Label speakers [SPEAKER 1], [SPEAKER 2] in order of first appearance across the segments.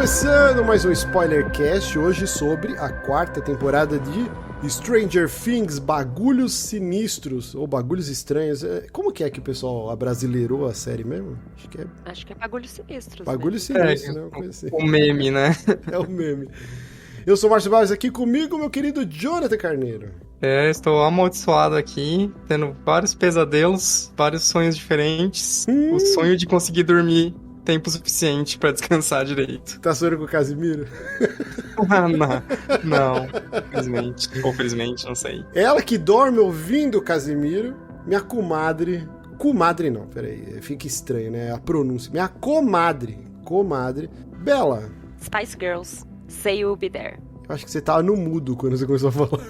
[SPEAKER 1] Começando mais um Spoilercast, hoje sobre a quarta temporada de Stranger Things, Bagulhos Sinistros, ou Bagulhos Estranhos. Como que é que o pessoal abrasileirou a série mesmo?
[SPEAKER 2] Acho que é Bagulhos Sinistros.
[SPEAKER 1] Bagulhos Sinistros, né? Uma coisa assim.
[SPEAKER 3] O meme, né?
[SPEAKER 1] É o meme. Eu sou o Márcio Barros, aqui comigo, meu querido Jonathan Carneiro.
[SPEAKER 3] Estou amaldiçoado aqui, tendo vários pesadelos, vários sonhos diferentes. O sonho de conseguir dormir tempo suficiente pra descansar direito.
[SPEAKER 1] Tá sonhando com o Casimiro?
[SPEAKER 3] Não, infelizmente. Ou felizmente, não sei.
[SPEAKER 1] Ela que dorme ouvindo o Casimiro, minha comadre... Comadre não, peraí, fica estranho, né? A pronúncia. Minha comadre, Bela.
[SPEAKER 2] Spice Girls, Say You'll Be There.
[SPEAKER 1] Eu acho que você tava no mudo quando você começou a falar.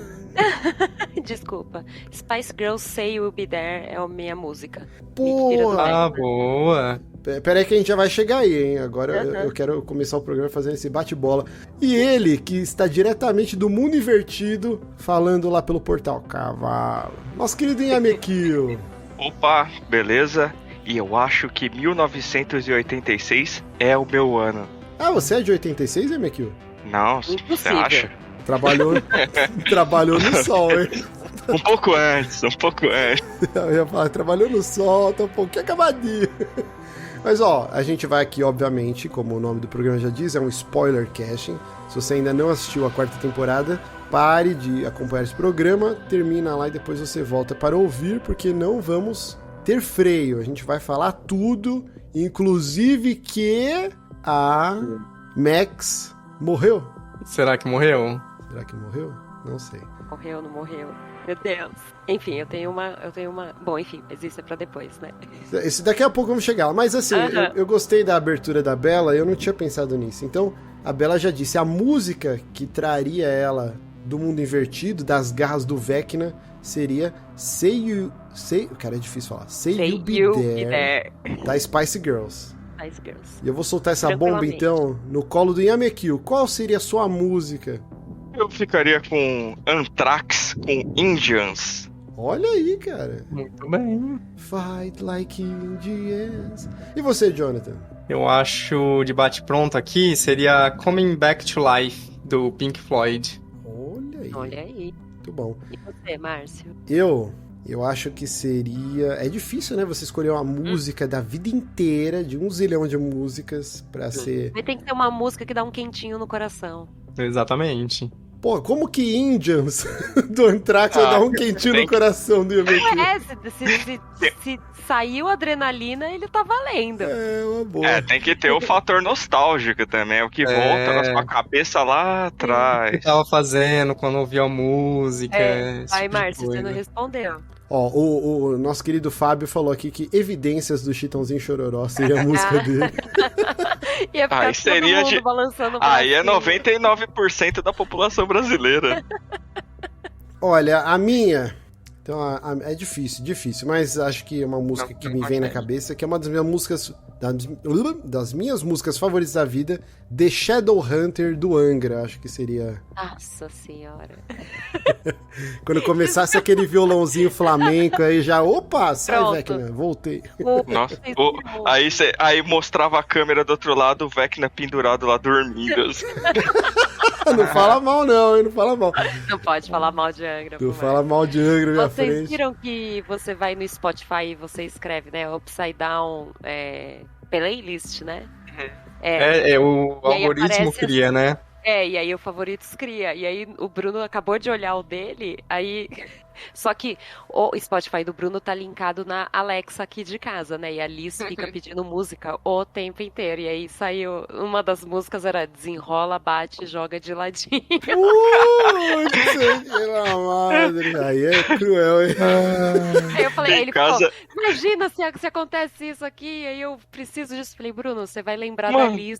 [SPEAKER 2] Desculpa. Spice Girls, Say You'll Be There é a minha música.
[SPEAKER 1] Porra!
[SPEAKER 3] Boa!
[SPEAKER 1] Peraí que a gente já vai chegar aí, hein? Agora eu quero começar o programa fazendo esse bate-bola. E ele, que está diretamente do mundo invertido, falando lá pelo portal Cavalo. Nosso querido Inhamekio.
[SPEAKER 4] Opa, beleza? E eu acho que 1986 é o meu ano.
[SPEAKER 1] Ah, você é de 86, Inhamekio?
[SPEAKER 4] Não, você acha?
[SPEAKER 1] Trabalhou no sol, hein?
[SPEAKER 4] Um pouco antes.
[SPEAKER 1] Eu ia falar, trabalhou no sol, tá um pouquinho acabadinho. Mas ó, a gente vai aqui, obviamente, como o nome do programa já diz, é um spoiler casting. Se você ainda não assistiu a quarta temporada, pare de acompanhar esse programa, termina lá e depois você volta para ouvir, porque não vamos ter freio. A gente vai falar tudo, inclusive que a Max morreu.
[SPEAKER 3] Será que morreu?
[SPEAKER 1] Será que morreu? Não sei.
[SPEAKER 2] Morreu, não morreu. Meu Deus. Enfim, eu tenho uma... Bom, enfim, mas isso é pra depois, né?
[SPEAKER 1] Esse daqui a pouco vamos chegar lá. Mas assim, eu gostei da abertura da Bela, eu não tinha pensado nisso. Então, a Bela já disse, a música que traria ela do mundo invertido, das garras do Vecna, seria cara, é difícil falar. Say You Be There, da Spice Girls.
[SPEAKER 2] Spice Girls.
[SPEAKER 1] E eu vou soltar essa bomba, então, no colo do Inhamekio. Qual seria a sua música?
[SPEAKER 4] Eu ficaria com Anthrax, com Indians.
[SPEAKER 1] Olha aí, cara.
[SPEAKER 3] Muito bem.
[SPEAKER 1] Fight like Indians. E você, Jonathan?
[SPEAKER 3] Eu acho, de bate-pronto aqui, seria Coming Back to Life, do Pink Floyd.
[SPEAKER 2] Olha aí.
[SPEAKER 1] Muito bom.
[SPEAKER 2] E você, Márcio?
[SPEAKER 1] Eu acho que seria... É difícil, né? Você escolher uma música da vida inteira, de 1 zilhão de músicas, pra ser...
[SPEAKER 2] Mas tem que ter uma música que dá um quentinho no coração.
[SPEAKER 3] Exatamente.
[SPEAKER 1] Pô, como que Indians do Anthrax vai dar um quentinho no coração do
[SPEAKER 2] Inhamekio? Se saiu adrenalina, ele tá valendo.
[SPEAKER 1] É, uma boa.
[SPEAKER 4] Tem que ter o fator nostálgico também, o que volta na sua cabeça lá atrás.
[SPEAKER 3] O que tava fazendo quando ouvia a música.
[SPEAKER 2] Vai, Márcio, você não respondeu.
[SPEAKER 1] Ó, o nosso querido Fábio falou aqui que Evidências do Chitãozinho Chororó seria a música dele.
[SPEAKER 2] Ia ficar todo mundo balançando o
[SPEAKER 4] Aí é 99% da população brasileira.
[SPEAKER 1] Olha, a minha... Então, é difícil, mas acho que é uma música que me vem na cabeça, que é uma das minhas músicas... Das minhas músicas favoritas da vida, The Shadowhunter, do Angra, acho que seria...
[SPEAKER 2] Nossa senhora.
[SPEAKER 1] Quando começasse aquele violãozinho flamenco, aí já... Opa, sai, Vecna, voltei.
[SPEAKER 4] Nossa, aí mostrava a câmera do outro lado, o Vecna pendurado lá dormindo.
[SPEAKER 1] Não fala mal não, não fala mal.
[SPEAKER 2] Não pode falar mal de Angra.
[SPEAKER 1] Não fala mal de Angra, minha frente.
[SPEAKER 2] Vocês viram que você vai no Spotify e você escreve, né, Upside Down playlist, né?
[SPEAKER 3] O algoritmo cria, né?
[SPEAKER 2] E aí o Favoritos cria. E aí o Bruno acabou de olhar o dele, aí... Só que o Spotify do Bruno tá linkado na Alexa aqui de casa, né? E a Liz fica pedindo música o tempo inteiro. E aí saiu... Uma das músicas era Desenrola, Bate, Joga de Ladinho.
[SPEAKER 1] Pela madre. Aí é cruel, hein?
[SPEAKER 2] Aí eu falei, ele falou, imagina se acontece isso aqui, aí eu preciso disso. Falei, Bruno, você vai lembrar da Liz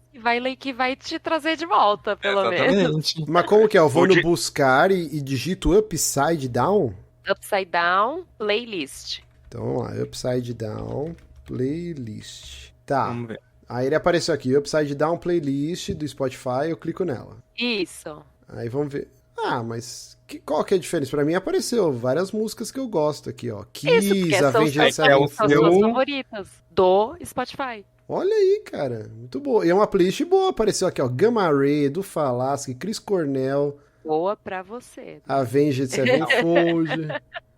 [SPEAKER 2] que vai te trazer de volta, pelo menos.
[SPEAKER 1] Mas como que é? Eu vou no buscar e digito Upside Down?
[SPEAKER 2] Upside Down Playlist.
[SPEAKER 1] Então vamos lá, Upside Down Playlist. Tá.
[SPEAKER 3] Vamos ver.
[SPEAKER 1] Aí ele apareceu aqui, Upside Down Playlist do Spotify, eu clico nela.
[SPEAKER 2] Isso.
[SPEAKER 1] Aí vamos ver. Ah, mas qual que é a diferença? Pra mim apareceu várias músicas que eu gosto aqui, ó. Kiss,
[SPEAKER 2] Isso,
[SPEAKER 1] Avenged
[SPEAKER 2] são as
[SPEAKER 1] Sevenfold.
[SPEAKER 2] suas favoritas do Spotify.
[SPEAKER 1] Olha aí, cara. Muito boa. E é uma playlist boa. Apareceu aqui, ó. Gamma Ray, do Falaschi, Chris Cornell,
[SPEAKER 2] Boa pra você.
[SPEAKER 1] Avenged Sevenfold,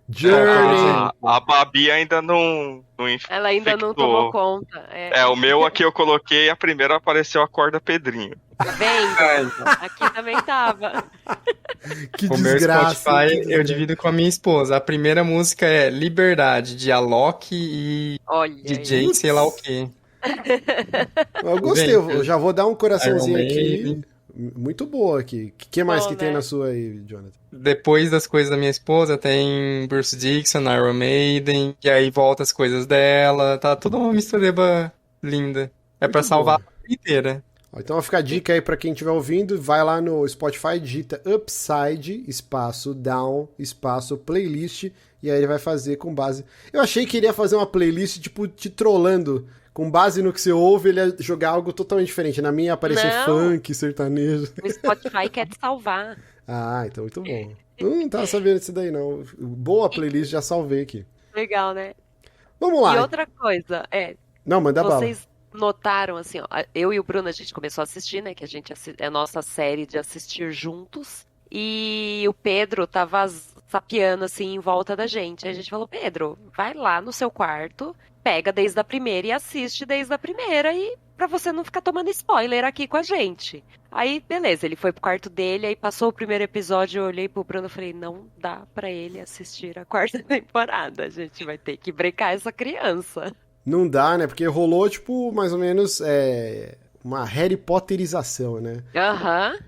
[SPEAKER 1] Journey.
[SPEAKER 4] A Babi ainda não
[SPEAKER 2] Ela ainda não
[SPEAKER 4] infectou.
[SPEAKER 2] tomou conta.
[SPEAKER 4] O meu aqui eu coloquei, a primeira apareceu a corda Pedrinho.
[SPEAKER 2] Vendo? Aqui também tava.
[SPEAKER 1] Que
[SPEAKER 3] O meu
[SPEAKER 1] desgraça.
[SPEAKER 3] Spotify
[SPEAKER 1] que
[SPEAKER 3] eu
[SPEAKER 1] desgraça.
[SPEAKER 3] divido com a minha esposa. A primeira música é Liberdade, de Alok e
[SPEAKER 2] Olha
[SPEAKER 3] DJ,
[SPEAKER 2] aí.
[SPEAKER 3] sei lá o quê.
[SPEAKER 1] Eu gostei, eu já vou dar um coraçãozinho
[SPEAKER 3] Iron
[SPEAKER 1] aqui.
[SPEAKER 3] Maiden.
[SPEAKER 1] Muito boa aqui. O que mais
[SPEAKER 2] Bom,
[SPEAKER 1] que tem
[SPEAKER 2] né?
[SPEAKER 1] na sua aí, Jonathan?
[SPEAKER 3] Depois das coisas da minha esposa, tem Bruce Dickinson, Iron Maiden, e aí volta as coisas dela. Tá toda uma mistureba linda. É pra
[SPEAKER 1] Muito
[SPEAKER 3] salvar
[SPEAKER 1] bom.
[SPEAKER 3] a vida inteira.
[SPEAKER 1] Ó, então vai ficar a dica aí pra quem estiver ouvindo, vai lá no Spotify, digita Upside, espaço, down, espaço, playlist, e aí ele vai fazer com base... Eu achei que ele ia fazer uma playlist, tipo, te trollando. Com base no que você ouve, ele ia jogar algo totalmente diferente. Na minha ia aparecer
[SPEAKER 2] Não.
[SPEAKER 1] funk, sertanejo.
[SPEAKER 2] O Spotify quer te salvar.
[SPEAKER 1] Ah, então muito bom. Não tava sabendo disso daí, não. Boa playlist, já salvei aqui.
[SPEAKER 2] Legal, né?
[SPEAKER 1] Vamos lá.
[SPEAKER 2] E outra coisa,
[SPEAKER 1] Não, manda bala.
[SPEAKER 2] vocês notaram, assim, ó, eu e o Bruno, a gente começou a assistir, né, que a gente é a nossa série de assistir juntos, e o Pedro tava sapeando, assim, em volta da gente. Aí a gente falou, Pedro, vai lá no seu quarto, pega desde a primeira e assiste desde a primeira, e pra você não ficar tomando spoiler aqui com a gente. Aí, beleza, ele foi pro quarto dele, aí passou o primeiro episódio, eu olhei pro Bruno e falei, não dá pra ele assistir a quarta temporada, a gente vai ter que brecar essa criança.
[SPEAKER 1] Não dá, né? Porque rolou, tipo, mais ou menos uma Harry Potterização, né?
[SPEAKER 2] Aham.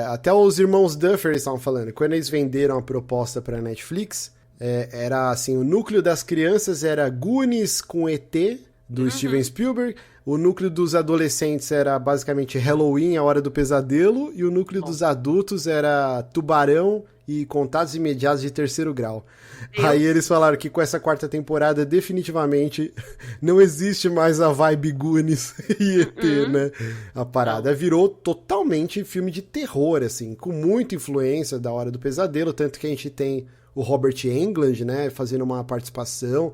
[SPEAKER 1] Até os irmãos Duffer estavam falando. Quando eles venderam a proposta pra Netflix, era assim, o núcleo das crianças era Goonies com ET, do Steven Spielberg. O núcleo dos adolescentes era basicamente Halloween, A Hora do Pesadelo. E o núcleo dos adultos era Tubarão e Contatos Imediatos de Terceiro Grau. Aí eles falaram que com essa quarta temporada, definitivamente, não existe mais a vibe Goonies e ET, né? A parada virou totalmente filme de terror, assim, com muita influência da Hora do Pesadelo, tanto que a gente tem o Robert Englund, né, fazendo uma participação,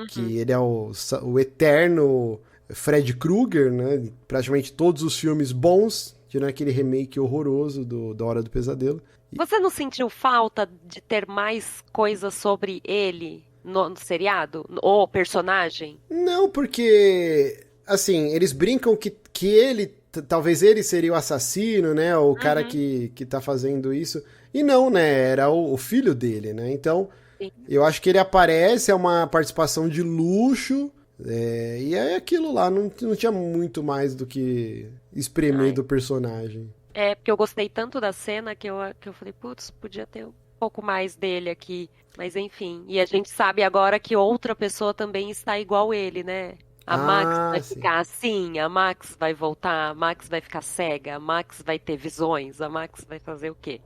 [SPEAKER 1] que ele é o eterno Fred Krueger, né? Praticamente todos os filmes bons, tirando aquele remake horroroso da Hora do Pesadelo.
[SPEAKER 2] Você não sentiu falta de ter mais coisas sobre ele no seriado? O personagem?
[SPEAKER 1] Não, porque, assim, eles brincam que ele, talvez ele seria o assassino, né? O cara que tá fazendo isso. E não, né? Era o filho dele, né? Então,
[SPEAKER 2] Sim.
[SPEAKER 1] eu acho que ele aparece, é uma participação de luxo, e é aquilo lá, não tinha muito mais do que espremer do personagem.
[SPEAKER 2] Porque eu gostei tanto da cena que eu falei, putz, podia ter um pouco mais dele aqui. Mas enfim, e a gente sabe agora que outra pessoa também está igual ele, né? A Max vai
[SPEAKER 1] sim.
[SPEAKER 2] ficar assim, a Max vai voltar, a Max vai ficar cega, a Max vai ter visões, a Max vai fazer o quê?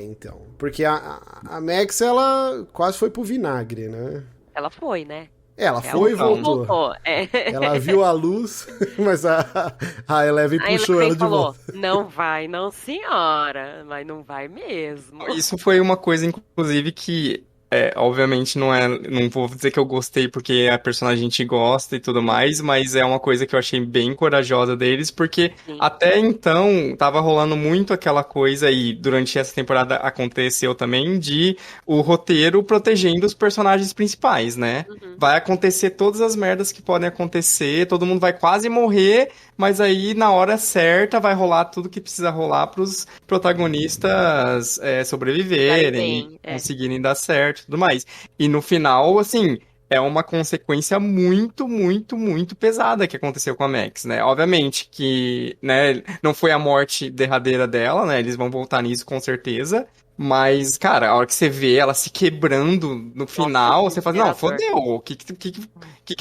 [SPEAKER 1] Então, porque a Max, ela quase foi pro vinagre, né?
[SPEAKER 2] Ela foi, né?
[SPEAKER 1] Ela foi e voltou.
[SPEAKER 2] É.
[SPEAKER 1] Ela viu a luz, mas a Eleven
[SPEAKER 2] Aí
[SPEAKER 1] puxou
[SPEAKER 2] ela
[SPEAKER 1] ela de
[SPEAKER 2] falou,
[SPEAKER 1] volta.
[SPEAKER 2] não vai, não senhora, mas não vai mesmo.
[SPEAKER 3] Isso foi uma coisa, inclusive, que obviamente não vou dizer que eu gostei porque a personagem a gente gosta e tudo mais, mas é uma coisa que eu achei bem corajosa deles, porque
[SPEAKER 2] Sim.
[SPEAKER 3] até então tava rolando muito aquela coisa e durante essa temporada aconteceu também de o roteiro protegendo os personagens principais, né? Vai acontecer todas as merdas que podem acontecer, todo mundo vai quase morrer, mas aí na hora certa vai rolar tudo que precisa rolar pros protagonistas sobreviverem e conseguirem dar certo e tudo mais. E no final, assim, é uma consequência muito, muito, muito pesada que aconteceu com a Max, né? Obviamente que, né, não foi a morte derradeira dela, né? Eles vão voltar nisso com certeza. Mas, cara, a hora que você vê ela se quebrando no final, você fala, não, fodeu, o que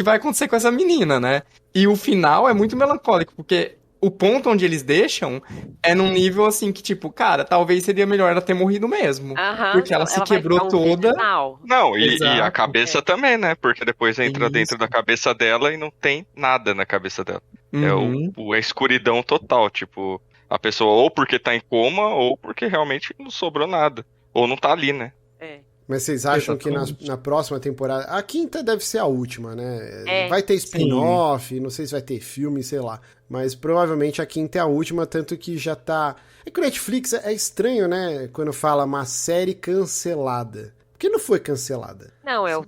[SPEAKER 3] vai acontecer com essa menina, né? E o final é muito melancólico, porque o ponto onde eles deixam é num nível assim que, tipo, cara, talvez seria melhor ela ter morrido mesmo. Porque ela se quebrou
[SPEAKER 2] vai ficar um
[SPEAKER 3] toda.
[SPEAKER 2] vegetal.
[SPEAKER 4] Não, e
[SPEAKER 3] Exato.
[SPEAKER 4] a cabeça também, né? Porque depois entra
[SPEAKER 3] Isso.
[SPEAKER 4] dentro da cabeça dela e não tem nada na cabeça dela. É
[SPEAKER 3] Uhum.
[SPEAKER 4] a escuridão total, tipo, a pessoa ou porque tá em coma ou porque realmente não sobrou nada. Ou não tá ali, né?
[SPEAKER 1] Mas vocês acham que na próxima temporada... A quinta deve ser a última, né? Vai ter spin-off, não sei se vai ter filme, sei lá. Mas provavelmente a quinta é a última, tanto que já tá... É que o Netflix é estranho, né? Quando fala uma série cancelada. Porque não foi cancelada.
[SPEAKER 2] Não, é o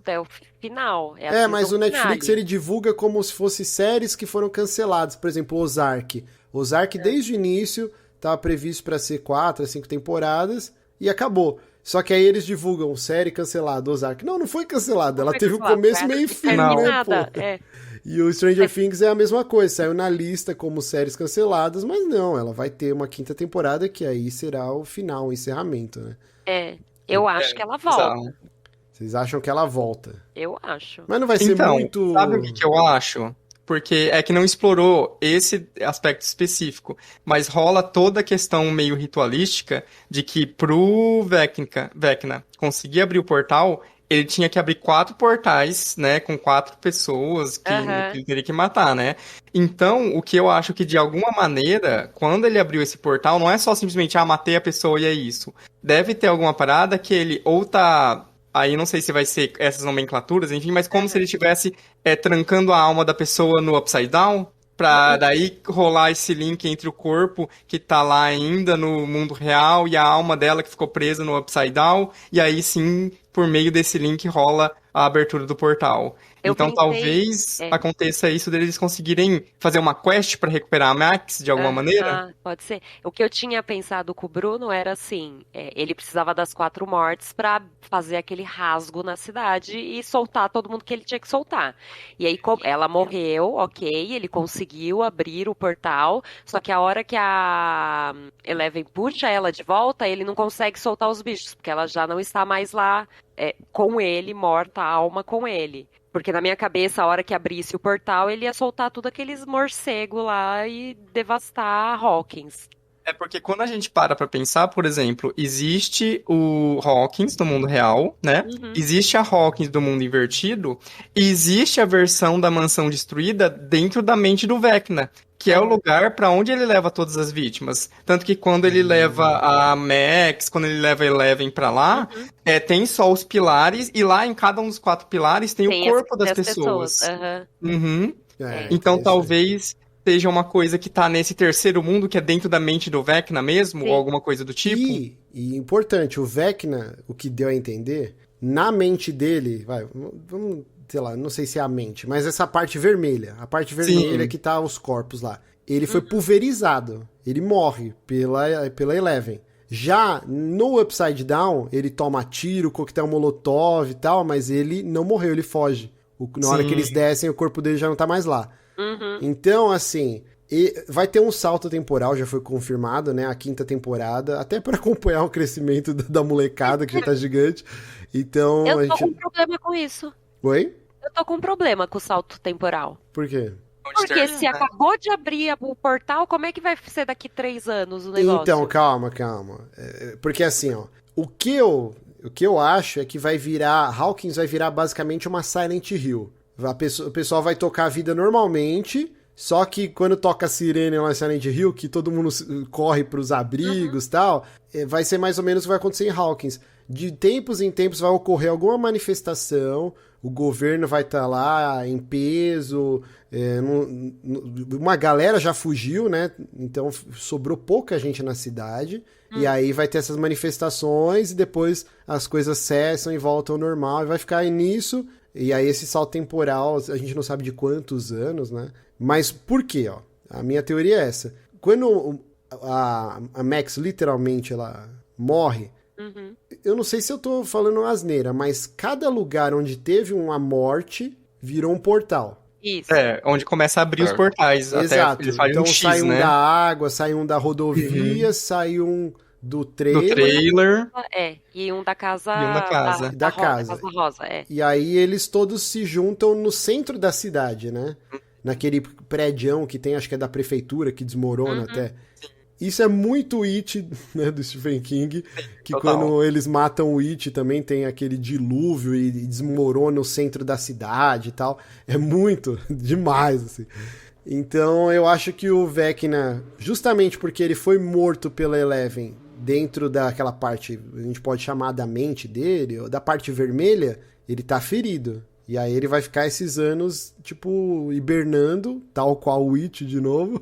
[SPEAKER 2] final.
[SPEAKER 1] Mas o Netflix ele divulga como se fossem séries que foram canceladas. Por exemplo, Ozark. Ozark, desde o início, estava previsto para ser 4 a 5 temporadas e acabou. Só que aí eles divulgam série cancelada, Ozark. Não foi cancelada. Ela teve o começo, meio e fim, né, pô? E o Stranger Things é a mesma coisa. Saiu na lista como séries canceladas, mas não. Ela vai ter uma quinta temporada que aí será o final, o encerramento, né?
[SPEAKER 2] Eu acho que ela volta.
[SPEAKER 1] Vocês acham que ela volta?
[SPEAKER 2] Eu acho.
[SPEAKER 1] Mas não vai ser muito...
[SPEAKER 3] Sabe o que eu acho? Porque é que não explorou esse aspecto específico, mas rola toda a questão meio ritualística de que pro Vecna conseguir abrir o portal, ele tinha que abrir 4 portais, né, com 4 pessoas que ele teria que matar, né? Então, o que eu acho que de alguma maneira, quando ele abriu esse portal, não é só simplesmente, matei a pessoa e é isso. Deve ter alguma parada que ele ou tá... Aí não sei se vai ser essas nomenclaturas, enfim, mas como se ele estivesse trancando a alma da pessoa no Upside Down, pra daí rolar esse link entre o corpo que tá lá ainda no mundo real e a alma dela que ficou presa no Upside Down, e aí sim, por meio desse link rola a abertura do portal. Então talvez aconteça isso deles conseguirem fazer uma quest pra recuperar a Max de alguma maneira.
[SPEAKER 2] Pode ser. O que eu tinha pensado com o Bruno era assim, ele precisava das 4 mortes pra fazer aquele rasgo na cidade e soltar todo mundo que ele tinha que soltar. E aí ela morreu, ok, ele conseguiu abrir o portal, só que a hora que a Eleven puxa ela de volta, ele não consegue soltar os bichos, porque ela já não está mais lá com ele, morta, a alma com ele. Porque na minha cabeça, a hora que abrisse o portal, ele ia soltar tudo aqueles morcegos lá e devastar Hawkins.
[SPEAKER 3] É porque quando a gente para pra pensar, por exemplo, existe o Hawkins do mundo real, né? Existe a Hawkins do mundo invertido, e existe a versão da mansão destruída dentro da mente do Vecna, que é o lugar pra onde ele leva todas as vítimas. Tanto que quando ele leva a Max, quando ele leva a Eleven pra lá, tem só os pilares, e lá em cada um dos 4 pilares tem o corpo das pessoas. Então talvez seja uma coisa que tá nesse terceiro mundo, que é dentro da mente do Vecna mesmo, ou alguma coisa do tipo.
[SPEAKER 1] E importante, o Vecna, o que deu a entender, na mente dele, vamos, sei lá, não sei se é a mente, mas essa parte vermelha, que tá os corpos lá, ele foi pulverizado, ele morre pela Eleven. Já no Upside Down, ele toma tiro, coquetel molotov e tal, mas ele não morreu, ele foge. Na hora que eles descem, o corpo dele já não tá mais lá. Então, assim, vai ter um salto temporal, já foi confirmado, né? A 5ª temporada, até para acompanhar o crescimento da molecada, que já tá gigante. Então,
[SPEAKER 2] eu tô com um problema com isso.
[SPEAKER 1] Oi?
[SPEAKER 2] Eu tô com um problema com o salto temporal.
[SPEAKER 1] Por quê?
[SPEAKER 2] Porque se acabou de abrir o portal, como é que vai ser daqui 3 anos o negócio?
[SPEAKER 1] Então, calma. Porque assim, ó, o que eu acho é que Hawkins vai virar basicamente uma Silent Hill. O pessoal vai tocar a vida normalmente, só que quando toca a sirene lá em Silent Hill, que todo mundo corre pros abrigos e tal, vai ser mais ou menos o que vai acontecer em Hawkins. De tempos em tempos vai ocorrer alguma manifestação, o governo vai estar lá em peso, uma galera já fugiu, né? Então sobrou pouca gente na cidade, e aí vai ter essas manifestações e depois as coisas cessam e voltam ao normal, e vai ficar nisso. E aí esse salto temporal, a gente não sabe de quantos anos, né? Mas por quê, ó? A minha teoria é essa. Quando a Max literalmente ela morre, eu não sei se eu tô falando asneira, mas cada lugar onde teve uma morte virou um portal.
[SPEAKER 2] Isso.
[SPEAKER 3] Onde começa a abrir os portais.
[SPEAKER 1] Exato.
[SPEAKER 3] Até eles fazem
[SPEAKER 1] então sai
[SPEAKER 3] X,
[SPEAKER 1] um
[SPEAKER 3] né?
[SPEAKER 1] da água, sai um da rodovia, sai um do
[SPEAKER 3] trailer.
[SPEAKER 2] E um da casa.
[SPEAKER 3] E um da casa.
[SPEAKER 1] Da casa.
[SPEAKER 2] Casa rosa,
[SPEAKER 1] E aí eles todos se juntam no centro da cidade, né? Naquele prédião que tem, acho que é da prefeitura, que desmorona até. Isso é muito It, né, do Stephen King, que total. Quando eles matam o It também tem aquele dilúvio e desmorona o centro da cidade e tal. É muito demais, assim. Então eu acho que o Vecna, justamente porque ele foi morto pela Eleven dentro daquela parte, a gente pode chamar da mente dele, ou da parte vermelha, ele tá ferido. E aí ele vai ficar esses anos, tipo, hibernando, tal qual o It de novo.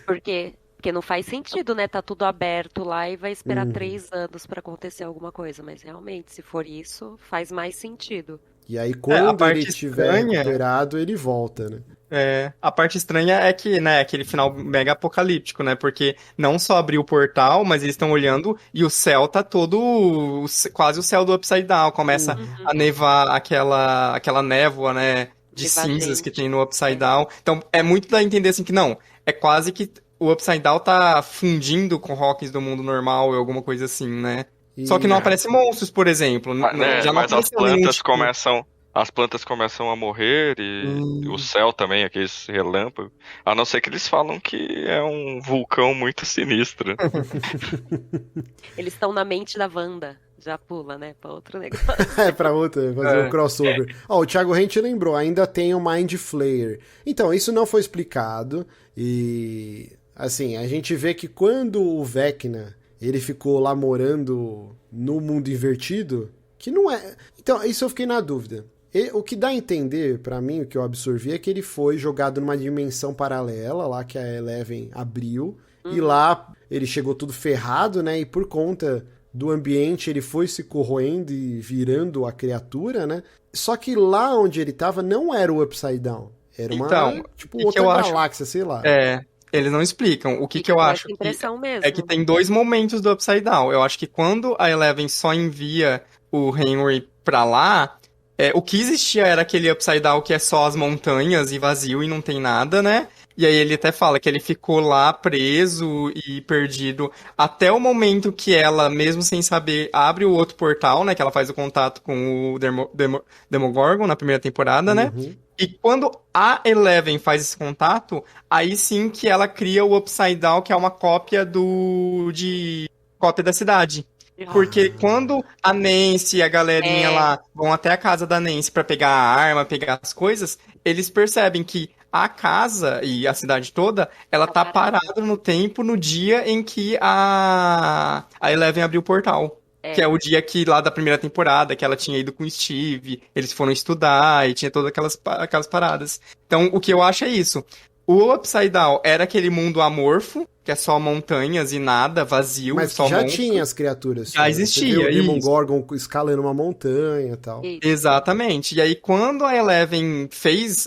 [SPEAKER 2] Porque não faz sentido, né? Tá tudo aberto lá e vai esperar 3 anos pra acontecer alguma coisa. Mas realmente, se for isso, faz mais sentido.
[SPEAKER 1] E aí
[SPEAKER 3] a
[SPEAKER 1] quando
[SPEAKER 3] parte
[SPEAKER 1] ele estiver
[SPEAKER 3] estranha-
[SPEAKER 1] recuperado, ele volta, né?
[SPEAKER 3] A parte estranha é que, né, aquele final mega apocalíptico, né? Porque não só abriu o portal, mas eles estão olhando e o céu tá todo quase o céu do Upside Down. Começa a nevar aquela névoa, né, de cinzas que tem no Upside Down. Então é muito dar a entender assim que não, é quase que o Upside Down tá fundindo com Hawkins do mundo normal ou alguma coisa assim, né? Só que não aparece monstros, por exemplo. Já não
[SPEAKER 4] Mas as
[SPEAKER 3] apareceu nenhum
[SPEAKER 4] plantas
[SPEAKER 3] tipo-
[SPEAKER 4] começam. As plantas começam a morrer e o céu também, aqueles relâmpagos. A não ser que eles falam que é um vulcão muito sinistro.
[SPEAKER 2] Eles estão na mente da Wanda. Já pula, né? Pra outro negócio.
[SPEAKER 1] É, pra outra, fazer um crossover. Ó, o Thiago Rente lembrou, ainda tem o Mind Flayer. Então, isso não foi explicado e, assim, a gente vê que quando o Vecna, ele ficou lá morando no mundo invertido, que não é... Então, isso eu fiquei na dúvida. O que dá a entender, pra mim, o que eu absorvi, é que ele foi jogado numa dimensão paralela, lá que a Eleven abriu, e lá ele chegou tudo ferrado, né, e por conta do ambiente ele foi se corroendo e virando a criatura, né, só que lá onde ele tava não era o Upside Down, era uma,
[SPEAKER 3] Então,
[SPEAKER 1] tipo,
[SPEAKER 3] e que
[SPEAKER 1] outra
[SPEAKER 3] eu acho-
[SPEAKER 1] galáxia, sei lá.
[SPEAKER 3] Eles não explicam. O que eu
[SPEAKER 2] Dá
[SPEAKER 3] acho
[SPEAKER 2] essa impressão mesmo.
[SPEAKER 3] é que tem 2 momentos do Upside Down. Eu acho que quando a Eleven só envia o Henry pra lá, o que existia era aquele Upside Down que é só as montanhas e vazio e não tem nada, né? E aí ele até fala que ele ficou lá preso e perdido até o momento que ela, mesmo sem saber, abre o outro portal, né? Que ela faz o contato com o Demogorgon na primeira temporada, né? E quando a Eleven faz esse contato, aí sim que ela cria o Upside Down, que é uma cópia cópia da cidade. Porque quando a Nancy e a galerinha lá vão até a casa da Nancy pra pegar a arma, pegar as coisas, eles percebem que a casa e a cidade toda, ela tá parada no tempo no dia em que a Eleven abriu o portal. Que é o dia que lá da primeira temporada, que ela tinha ido com o Steve, eles foram estudar e tinha todas aquelas paradas. Então, o que eu acho é isso. O Upside Down era aquele mundo amorfo, que é só montanhas e nada, vazio,
[SPEAKER 1] Mas
[SPEAKER 3] só
[SPEAKER 1] que já
[SPEAKER 3] monstro.
[SPEAKER 1] tinha as criaturas.
[SPEAKER 3] Já existia,
[SPEAKER 1] Você vê o
[SPEAKER 3] isso.
[SPEAKER 1] Demogorgon escalando uma montanha e tal.
[SPEAKER 3] Exatamente. E aí, quando a Eleven fez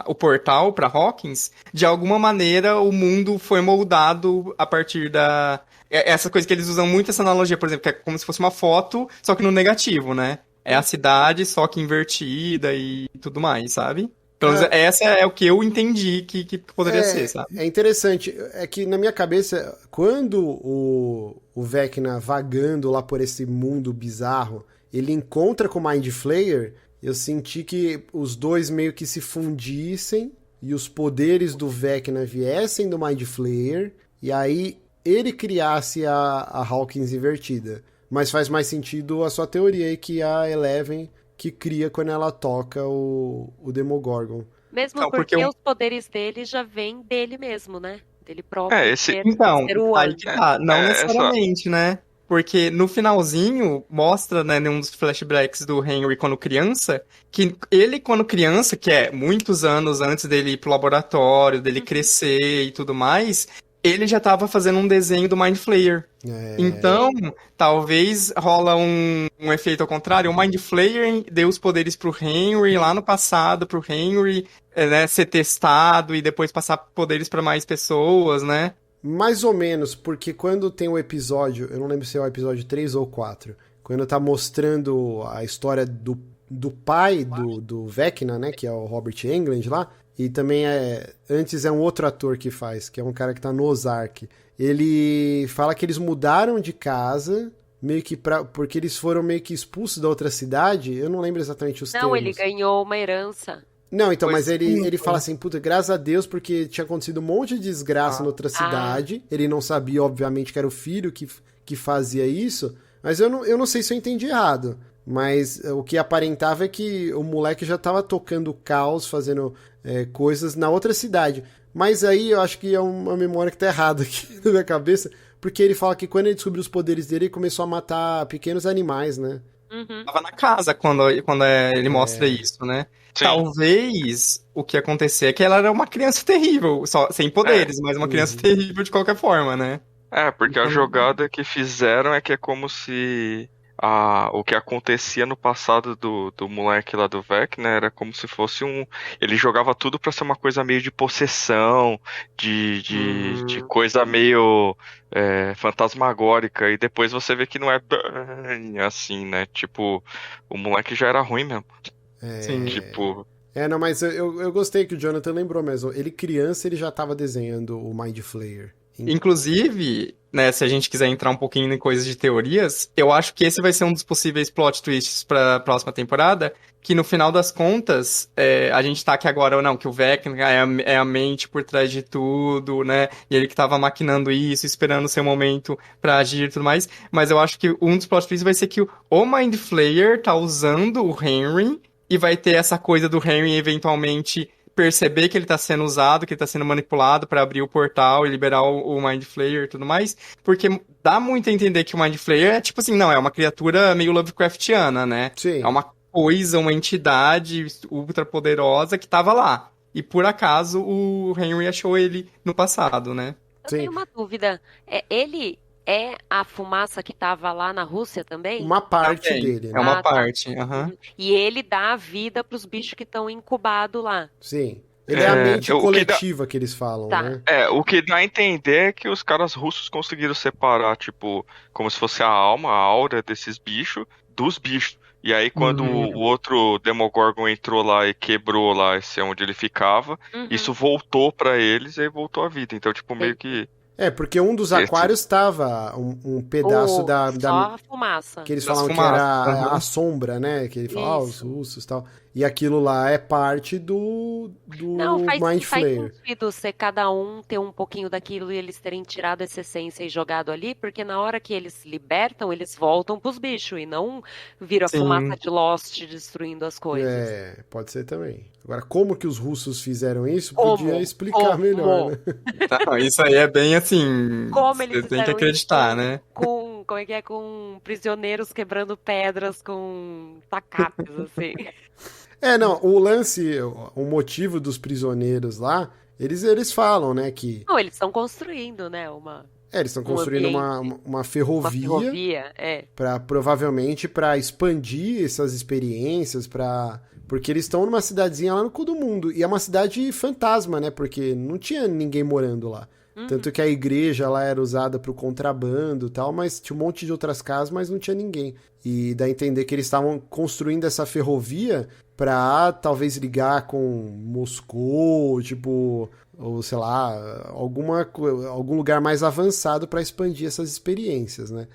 [SPEAKER 3] o portal pra Hawkins, de alguma maneira o mundo foi moldado a partir da... Essa coisa que eles usam muito, essa analogia, por exemplo, que é como se fosse uma foto, só que no negativo, né? É a cidade, só que invertida e tudo mais, sabe? Pelo menos essa é o que eu entendi que poderia ser, sabe?
[SPEAKER 1] É interessante, é que na minha cabeça, quando o Vecna vagando lá por esse mundo bizarro, ele encontra com o Mind Flayer, eu senti que os dois meio que se fundissem e os poderes do Vecna viessem do Mind Flayer, e aí ele criasse a Hawkins invertida. Mas faz mais sentido a sua teoria aí que a Eleven que cria quando ela toca o Demogorgon.
[SPEAKER 2] Mesmo
[SPEAKER 3] Não,
[SPEAKER 2] porque
[SPEAKER 3] porque
[SPEAKER 2] os poderes dele já vêm dele mesmo, né? Dele próprio.
[SPEAKER 3] Então,
[SPEAKER 2] ser o
[SPEAKER 3] aí
[SPEAKER 2] anjo.
[SPEAKER 3] que tá. Não necessariamente, né? Porque no finalzinho mostra, né, num dos flashbacks do Henry quando criança, que ele quando criança, que é muitos anos antes dele ir pro laboratório, dele crescer e tudo mais, ele já tava fazendo um desenho do Mind Flayer. Então, talvez rola um efeito ao contrário. O Mind Flayer deu os poderes pro Henry lá no passado, pro Henry, né, ser testado e depois passar poderes pra mais pessoas, né?
[SPEAKER 1] Mais ou menos, porque quando tem o episódio, eu não lembro se é o episódio 3 ou 4, quando tá mostrando a história do pai do Vecna, né, que é o Robert Englund lá, e também antes é um outro ator que faz, que é um cara que tá no Ozark. Ele fala que eles mudaram de casa, meio que porque eles foram meio que expulsos da outra cidade, eu não lembro exatamente os termos.
[SPEAKER 2] Não, ele ganhou uma herança.
[SPEAKER 1] Não, então,
[SPEAKER 3] Pois
[SPEAKER 1] mas ele fala assim, puta, graças a Deus, porque tinha acontecido um monte de desgraça em outra cidade. Ele não sabia, obviamente, que era o filho que fazia isso, mas eu não sei se eu entendi errado. Mas o que aparentava é que o moleque já tava tocando caos, fazendo coisas na outra cidade. Mas aí eu acho que é uma memória que tá errada aqui na minha cabeça, porque ele fala que quando ele descobriu os poderes dele, ele começou a matar pequenos animais, né?
[SPEAKER 3] Tava na casa quando ele mostra isso, né?
[SPEAKER 4] Sim.
[SPEAKER 3] Talvez o que acontecer é que ela era uma criança terrível, só sem poderes, mas uma criança terrível de qualquer forma, né?
[SPEAKER 4] Porque a
[SPEAKER 3] Então-
[SPEAKER 4] jogada que fizeram é que é como se o que acontecia no passado do moleque lá do Vecna era como se fosse ele jogava tudo pra ser uma coisa meio de possessão, de coisa meio fantasmagórica, e depois você vê que não é bem assim, né? Tipo, o moleque já era ruim mesmo.
[SPEAKER 3] Sim.
[SPEAKER 4] Tipo,
[SPEAKER 1] Não, mas eu gostei que o Jonathan lembrou mesmo. Ele criança, ele já tava desenhando o Mind Flayer.
[SPEAKER 3] Inclusive, né, se a gente quiser entrar um pouquinho em coisas de teorias, eu acho que esse vai ser um dos possíveis plot twists pra próxima temporada, que no final das contas, a gente tá aqui agora, ou não, que o Vecna é a mente por trás de tudo, né, e ele que tava maquinando isso, esperando o seu momento pra agir e tudo mais, mas eu acho que um dos plot twists vai ser que o Mind Flayer tá usando o Henry, e vai ter essa coisa do Henry eventualmente perceber que ele tá sendo usado, que ele tá sendo manipulado pra abrir o portal e liberar o Mind Flayer e tudo mais, porque dá muito a entender que o Mind Flayer é tipo assim, não, é uma criatura meio Lovecraftiana, né?
[SPEAKER 1] Sim.
[SPEAKER 3] É uma coisa, uma entidade ultra poderosa que tava lá. E por acaso o Henry achou ele no passado, né?
[SPEAKER 2] Eu
[SPEAKER 1] Sim.
[SPEAKER 2] tenho uma dúvida. Ele é a fumaça que tava lá na Rússia também?
[SPEAKER 1] Uma parte
[SPEAKER 3] Também.
[SPEAKER 1] dele,
[SPEAKER 3] É
[SPEAKER 1] né?
[SPEAKER 3] uma
[SPEAKER 2] Ah, tá.
[SPEAKER 3] parte, aham.
[SPEAKER 2] E ele dá a vida pros bichos que estão incubados lá.
[SPEAKER 1] Sim. Ele é a mente
[SPEAKER 4] o que
[SPEAKER 1] coletiva que eles falam,
[SPEAKER 2] Tá.
[SPEAKER 1] né?
[SPEAKER 4] o que dá a entender é que os caras russos conseguiram separar, tipo, como se fosse a alma, a aura desses bichos, dos bichos. E aí, quando o outro Demogorgon entrou lá e quebrou lá esse onde ele ficava, isso voltou pra eles e aí voltou a vida. Então, tipo, meio que.
[SPEAKER 1] Porque um dos aquários tava um pedaço da
[SPEAKER 2] Só a fumaça.
[SPEAKER 1] que eles
[SPEAKER 3] Das
[SPEAKER 1] falavam que
[SPEAKER 3] fumaças,
[SPEAKER 1] era
[SPEAKER 3] aham.
[SPEAKER 1] a sombra, né? Que ele fala, os
[SPEAKER 2] Isso.
[SPEAKER 1] russos e tal. E aquilo lá é parte do
[SPEAKER 2] Não,
[SPEAKER 1] Mind
[SPEAKER 2] faz
[SPEAKER 1] Flayer.
[SPEAKER 2] sentido ser cada um ter um pouquinho daquilo e eles terem tirado essa essência e jogado ali, porque na hora que eles libertam, eles voltam pros bichos e não viram a
[SPEAKER 3] Sim.
[SPEAKER 2] fumaça de Lost destruindo as coisas.
[SPEAKER 1] Pode ser também. Agora, como que os russos fizeram isso,
[SPEAKER 2] Como?
[SPEAKER 1] podia explicar
[SPEAKER 2] Como?
[SPEAKER 1] melhor, né?
[SPEAKER 3] Tá, isso aí é bem assim.
[SPEAKER 2] Como eles
[SPEAKER 3] Você tem que
[SPEAKER 2] fizeram
[SPEAKER 3] acreditar,
[SPEAKER 2] isso
[SPEAKER 3] né?
[SPEAKER 2] como é que é, com prisioneiros quebrando pedras com tacapes, assim.
[SPEAKER 1] Não, o lance, o motivo dos prisioneiros lá, eles falam, né, que
[SPEAKER 2] Não, eles estão construindo, né,
[SPEAKER 1] eles estão construindo uma
[SPEAKER 2] uma
[SPEAKER 1] ferrovia
[SPEAKER 2] ferrovia,
[SPEAKER 1] provavelmente para expandir essas experiências, porque eles estão numa cidadezinha lá no cu do mundo, e é uma cidade fantasma, né, porque não tinha ninguém morando lá. Tanto que a igreja lá era usada pro contrabando e tal, mas tinha um monte de outras casas, mas não tinha ninguém. E dá a entender que eles estavam construindo essa ferrovia pra talvez ligar com Moscou, tipo, ou sei lá, algum lugar mais avançado pra expandir essas experiências, né?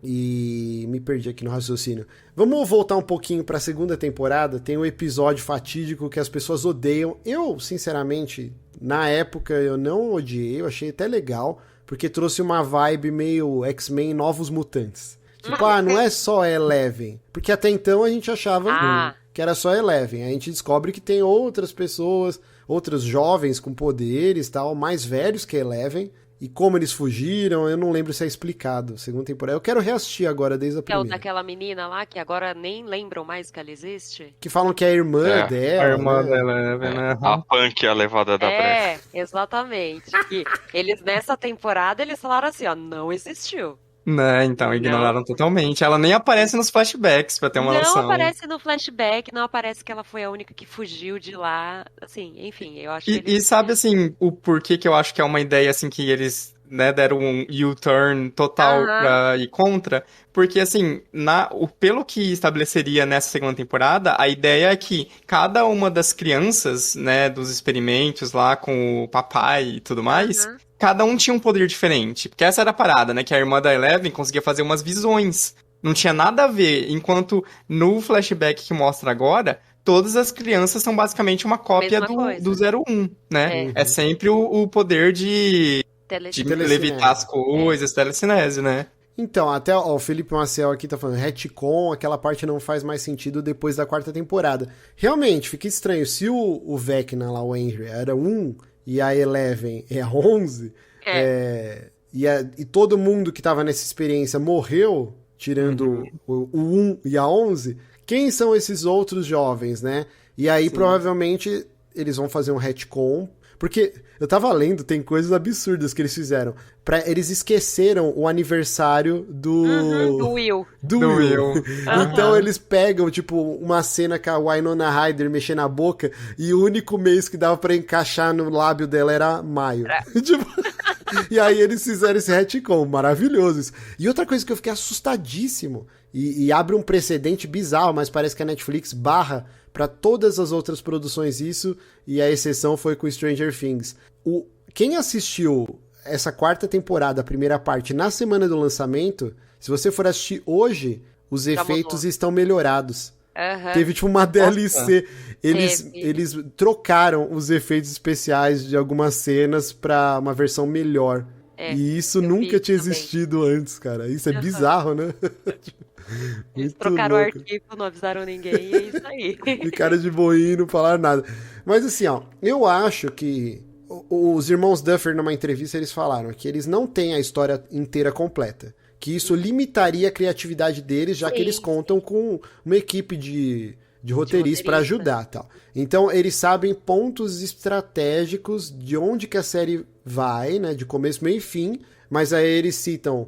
[SPEAKER 1] E me perdi aqui no raciocínio. Vamos voltar um pouquinho pra segunda temporada. Tem um episódio fatídico que as pessoas odeiam. Eu, sinceramente, na época eu não odiei, eu achei até legal, porque trouxe uma vibe meio X-Men Novos Mutantes. Tipo, não é só Eleven. Porque até então a gente achava que era só Eleven. A gente descobre que tem outras pessoas, outros jovens com poderes, tal, mais velhos que Eleven. E como eles fugiram, eu não lembro se é explicado. Segunda temporada. Eu quero reassistir agora desde a
[SPEAKER 2] Que é o
[SPEAKER 1] primeira.
[SPEAKER 2] daquela menina lá, que agora nem lembram mais que ela existe.
[SPEAKER 1] Que falam que é a irmã dela.
[SPEAKER 3] A irmã
[SPEAKER 1] né?
[SPEAKER 3] dela, né?
[SPEAKER 4] A Punk é a levada da brecha.
[SPEAKER 2] Exatamente. E eles, nessa temporada, eles falaram assim, ó, não existiu.
[SPEAKER 3] Né, então, ignoraram totalmente. Ela nem aparece nos flashbacks, pra ter uma
[SPEAKER 2] Não
[SPEAKER 3] noção.
[SPEAKER 2] aparece no flashback, não aparece que ela foi a única que fugiu de lá. Assim, enfim, eu acho que
[SPEAKER 3] E sabe, assim, o porquê que eu acho que é uma ideia, assim, que eles, né, deram um U-turn total pra ir contra? Porque, assim, pelo que estabeleceria nessa segunda temporada, a ideia é que cada uma das crianças, né, dos experimentos lá com o papai e tudo mais, cada um tinha um poder diferente. Porque essa era a parada, né, que a irmã da Eleven conseguia fazer umas visões. Não tinha nada a ver, enquanto no flashback que mostra agora, todas as crianças são basicamente uma cópia do 01, né? É sempre o poder de levitar as coisas, telecinese, né?
[SPEAKER 1] Então, até o Felipe Maciel aqui tá falando, retcon, aquela parte não faz mais sentido depois da quarta temporada. Realmente, fica estranho, se o Vecna lá, o Henry, era 1 e a Eleven é 11, e todo mundo que tava nessa experiência morreu, tirando o 1 e a 11, quem são esses outros jovens, né? E aí, provavelmente, eles vão fazer um retcon, porque eu tava lendo, tem coisas absurdas que eles fizeram. Eles esqueceram o aniversário do
[SPEAKER 2] Will.
[SPEAKER 1] Do Will. Então eles pegam, tipo, uma cena com a Winona Ryder mexendo a boca e o único mês que dava pra encaixar no lábio dela era maio. Tipo, e aí eles fizeram esse retcon, maravilhoso isso. E outra coisa que eu fiquei assustadíssimo, e abre um precedente bizarro, mas parece que a Netflix barra pra todas as outras produções isso, e a exceção foi com Stranger Things. Quem assistiu essa 4ª temporada, a primeira parte, na semana do lançamento, se você for assistir hoje, os efeitos estão melhorados. Teve tipo uma DLC. Eles trocaram os efeitos especiais de algumas cenas pra uma versão melhor. E isso nunca tinha existido antes, cara. Isso é bizarro, né?
[SPEAKER 2] Eles trocaram o arquivo, não avisaram ninguém, e é isso aí.
[SPEAKER 1] Ficaram de boinha, não falaram nada. Mas assim, ó, eu acho que os irmãos Duffer, numa entrevista, eles falaram que eles não têm a história inteira completa. Que isso limitaria a criatividade deles, já que eles contam com uma equipe de roteiristas para ajudar, tal. Então, eles sabem pontos estratégicos de onde que a série vai, né, de começo, meio e fim, mas aí eles citam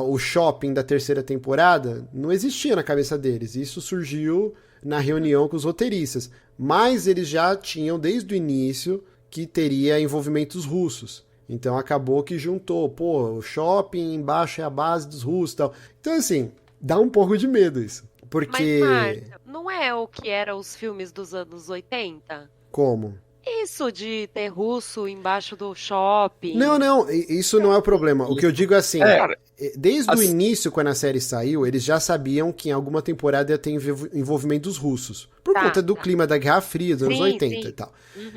[SPEAKER 1] o shopping da 3ª temporada, não existia na cabeça deles. Isso surgiu na reunião com os roteiristas. Mas eles já tinham, desde o início, que teria envolvimentos russos. Então acabou que juntou, o shopping embaixo é a base dos russos e tal. Então, assim, dá um pouco de medo isso. Porque...
[SPEAKER 2] Mas, Márcio, não é o que eram os filmes dos anos 80?
[SPEAKER 1] Como?
[SPEAKER 2] Isso de ter russo embaixo do shopping.
[SPEAKER 1] Não, isso não é o problema. O que eu digo é assim, desde o início, quando a série saiu, eles já sabiam que em alguma temporada ia ter envolvimento dos russos. Por conta do clima da Guerra Fria, dos anos 80 e tal.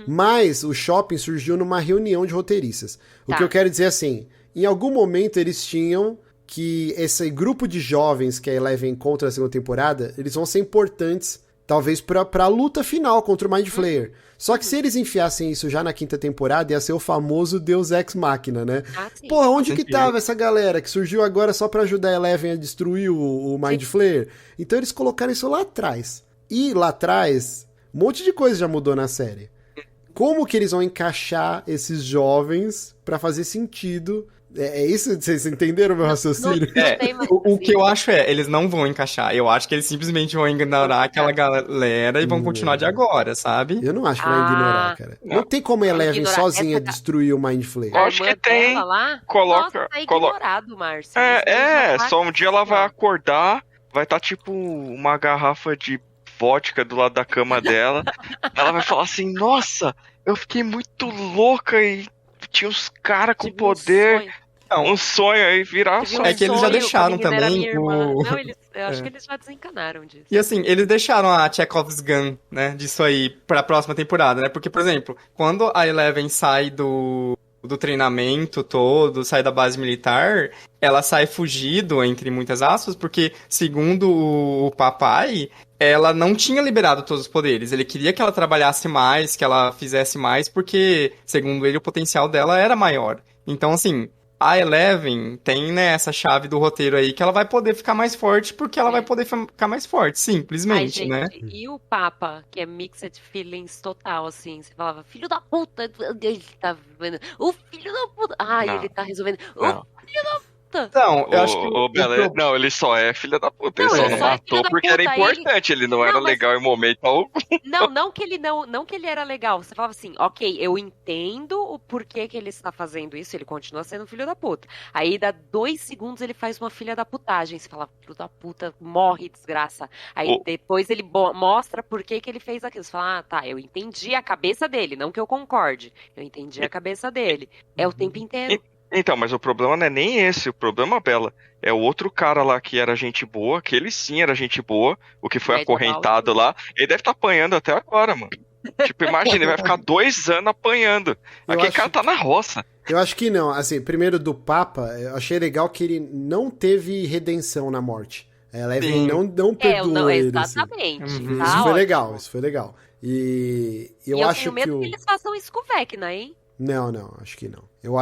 [SPEAKER 1] Mas o shopping surgiu numa reunião de roteiristas. O que eu quero dizer assim, em algum momento eles tinham que esse grupo de jovens que a Eleven encontra na 2ª temporada, eles vão ser importantes, talvez pra luta final contra o Mind Flayer. Só que se eles enfiassem isso já na 5ª temporada, ia ser o famoso Deus Ex Machina, né? Porra, onde que tava essa galera que surgiu agora só pra ajudar a Eleven a destruir o Mind Flayer? Então eles colocaram isso lá atrás. E lá atrás, um monte de coisa já mudou na série. Como que eles vão encaixar esses jovens pra fazer sentido? É isso? Vocês entenderam o meu raciocínio?
[SPEAKER 3] O que eu acho eles não vão encaixar. Eu acho que eles simplesmente vão ignorar aquela galera e vão continuar de agora, sabe?
[SPEAKER 1] Eu não acho que vai ignorar, cara. Não tem como a Eleven sozinha destruir o Mind Flayer.
[SPEAKER 4] Eu acho que tem. Coloca.
[SPEAKER 2] Tá ignorado, Márcio.
[SPEAKER 4] Só um dia ela vai acordar, vai estar tipo uma garrafa de vodka do lado da cama dela. Ela vai falar assim: nossa, eu fiquei muito louca e tinha uns caras com poder. Um sonho aí virar
[SPEAKER 3] sonho. É que eles já deixaram também
[SPEAKER 2] eu acho que eles já desencanaram disso.
[SPEAKER 3] E assim, eles deixaram a Chekhov's Gun, né, disso aí pra próxima temporada, né? Porque, por exemplo, quando a Eleven sai do treinamento todo, sai da base militar, ela sai fugido, entre muitas aspas, porque, segundo o papai, ela não tinha liberado todos os poderes. Ele queria que ela trabalhasse mais, que ela fizesse mais, porque, segundo ele, o potencial dela era maior. Então, assim, a Eleven tem, né, essa chave do roteiro aí que ela vai poder ficar mais forte porque ela vai poder ficar mais forte, simplesmente,
[SPEAKER 2] gente,
[SPEAKER 3] né?
[SPEAKER 2] E o Papa, que é mixed feelings total, assim, você falava, filho da puta, ele tá vendo, o filho da puta, ele tá resolvendo, o filho da puta.
[SPEAKER 3] Então, eu acho que...
[SPEAKER 4] Não, ele só é filho da puta, ele só não matou porque era importante, ele não era legal em momento algum.
[SPEAKER 2] Não que ele era legal, você falava assim, ok, eu entendo o porquê que ele está fazendo isso, ele continua sendo filho da puta. Aí dá 2 segundos ele faz uma filha da putagem, você fala, filho da puta, morre, desgraça. Aí depois ele mostra por que ele fez aquilo, você fala, eu entendi a cabeça dele, não que eu concorde, eu entendi a cabeça dele, é o tempo inteiro.
[SPEAKER 4] Então, mas o problema não é nem esse, o problema, Bela, é o outro cara lá que era gente boa, que ele sim era gente boa, o que foi acorrentado lá, ele deve estar apanhando até agora, mano. Tipo, imagina, ele vai ficar 2 anos apanhando. Aquele cara tá na roça.
[SPEAKER 1] Eu acho que não, assim, primeiro do Papa, eu achei legal que ele não teve redenção na morte. A Eleven não perdoou ele.
[SPEAKER 2] Exatamente.
[SPEAKER 1] Assim. Isso foi legal. E eu acho
[SPEAKER 2] tenho medo que eles façam isso com o Vecna, hein?
[SPEAKER 1] Não, acho que não.
[SPEAKER 2] Eu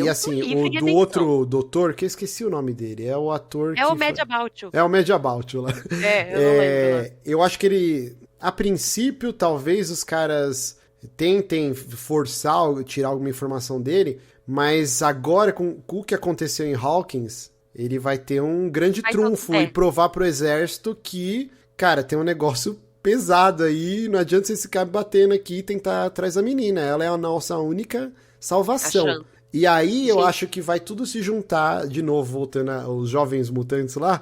[SPEAKER 1] Assim,
[SPEAKER 2] tô
[SPEAKER 1] o
[SPEAKER 2] livre de
[SPEAKER 1] do
[SPEAKER 2] atenção.
[SPEAKER 1] outro doutor, que eu esqueci o nome dele, é o ator que...
[SPEAKER 2] É o Mad About You.
[SPEAKER 1] É o Mad About You lá.
[SPEAKER 2] Eu não lembro.
[SPEAKER 1] Eu acho que ele, a princípio, talvez os caras tentem forçar, tirar alguma informação dele, mas agora, com o que aconteceu em Hawkins, ele vai ter um grande trunfo e provar pro exército que, cara, tem um negócio pesado aí, não adianta vocês ficarem batendo aqui e tentar atrás da menina, ela é a nossa única salvação. E aí eu acho que vai tudo se juntar, de novo, voltando aos jovens mutantes lá,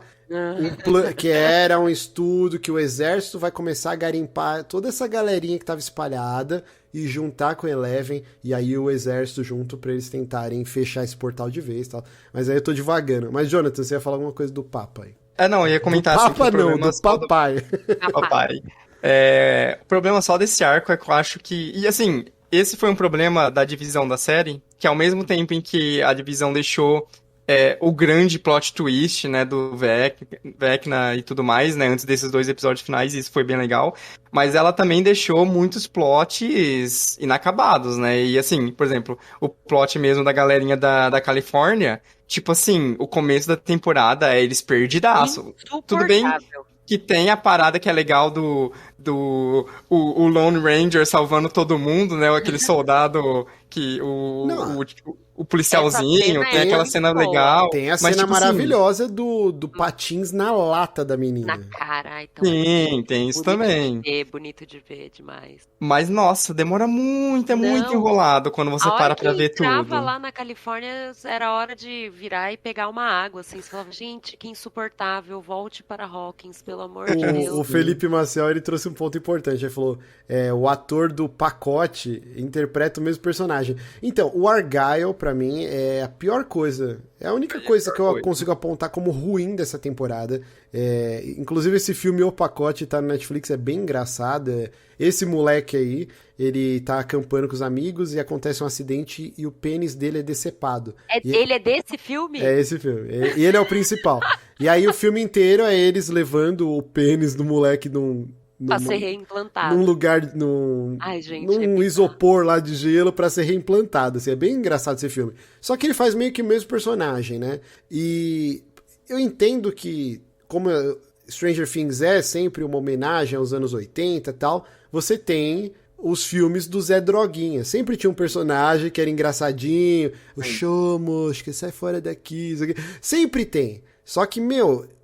[SPEAKER 1] que era um estudo que o exército vai começar a garimpar toda essa galerinha que tava espalhada e juntar com o Eleven, e aí o exército junto pra eles tentarem fechar esse portal de vez e tal. Mas aí eu tô devagando. Mas, Jonathan, você ia falar alguma coisa do Papa aí?
[SPEAKER 3] Não, eu ia comentar
[SPEAKER 1] do
[SPEAKER 3] assim,
[SPEAKER 1] Papa não, do papai.
[SPEAKER 3] Papai. O problema só desse arco é que eu acho que... E assim, esse foi um problema da divisão da série, que ao mesmo tempo em que a divisão deixou o grande plot twist, né, do Vecna e tudo mais, né, antes desses 2 episódios finais, isso foi bem legal, mas ela também deixou muitos plots inacabados, né, e assim, por exemplo, o plot mesmo da galerinha da Califórnia, tipo assim, o começo da temporada é eles perdidaço. Tudo bem que tem a parada que é legal o Lone Ranger salvando todo mundo, né? Aquele soldado que o policialzinho, tem aquela cena legal.
[SPEAKER 1] Tem a
[SPEAKER 3] mas,
[SPEAKER 1] cena
[SPEAKER 3] tipo,
[SPEAKER 1] maravilhosa do patins na lata da menina.
[SPEAKER 2] Na cara, então.
[SPEAKER 3] Sim, tem isso também.
[SPEAKER 2] Bonito de ver demais.
[SPEAKER 3] Mas, nossa, demora muito, é muito enrolado quando você para pra ver tudo.
[SPEAKER 2] Eu entrava lá na Califórnia, era hora de virar e pegar uma água, assim. Você falava, gente, que insuportável, volte para Hawkins, pelo amor de Deus.
[SPEAKER 1] O Felipe Maciel, ele trouxe um ponto importante, ele falou, o ator do pacote interpreta o mesmo personagem. Então, o Argyle, pra mim, é a pior coisa, é a única coisa que eu consigo apontar como ruim dessa temporada. Inclusive, esse filme O Pacote tá no Netflix, é bem engraçado. Esse moleque aí, ele tá acampando com os amigos e acontece um acidente e o pênis dele é decepado.
[SPEAKER 2] Ele é desse filme?
[SPEAKER 1] É esse filme. E ele é o principal. E aí o filme inteiro é eles levando o pênis do moleque
[SPEAKER 2] pra ser reimplantado.
[SPEAKER 1] Num lugar,
[SPEAKER 2] Ai, gente,
[SPEAKER 1] num isopor lá de gelo pra ser reimplantado. Assim, é bem engraçado esse filme. Só que ele faz meio que o mesmo personagem, né? E eu entendo que, como Stranger Things é sempre uma homenagem aos anos 80 e tal, você tem os filmes do Zé Droguinha. Sempre tinha um personagem que era engraçadinho, o Chomos, que sai fora daqui, isso aqui. Sempre tem. Só que,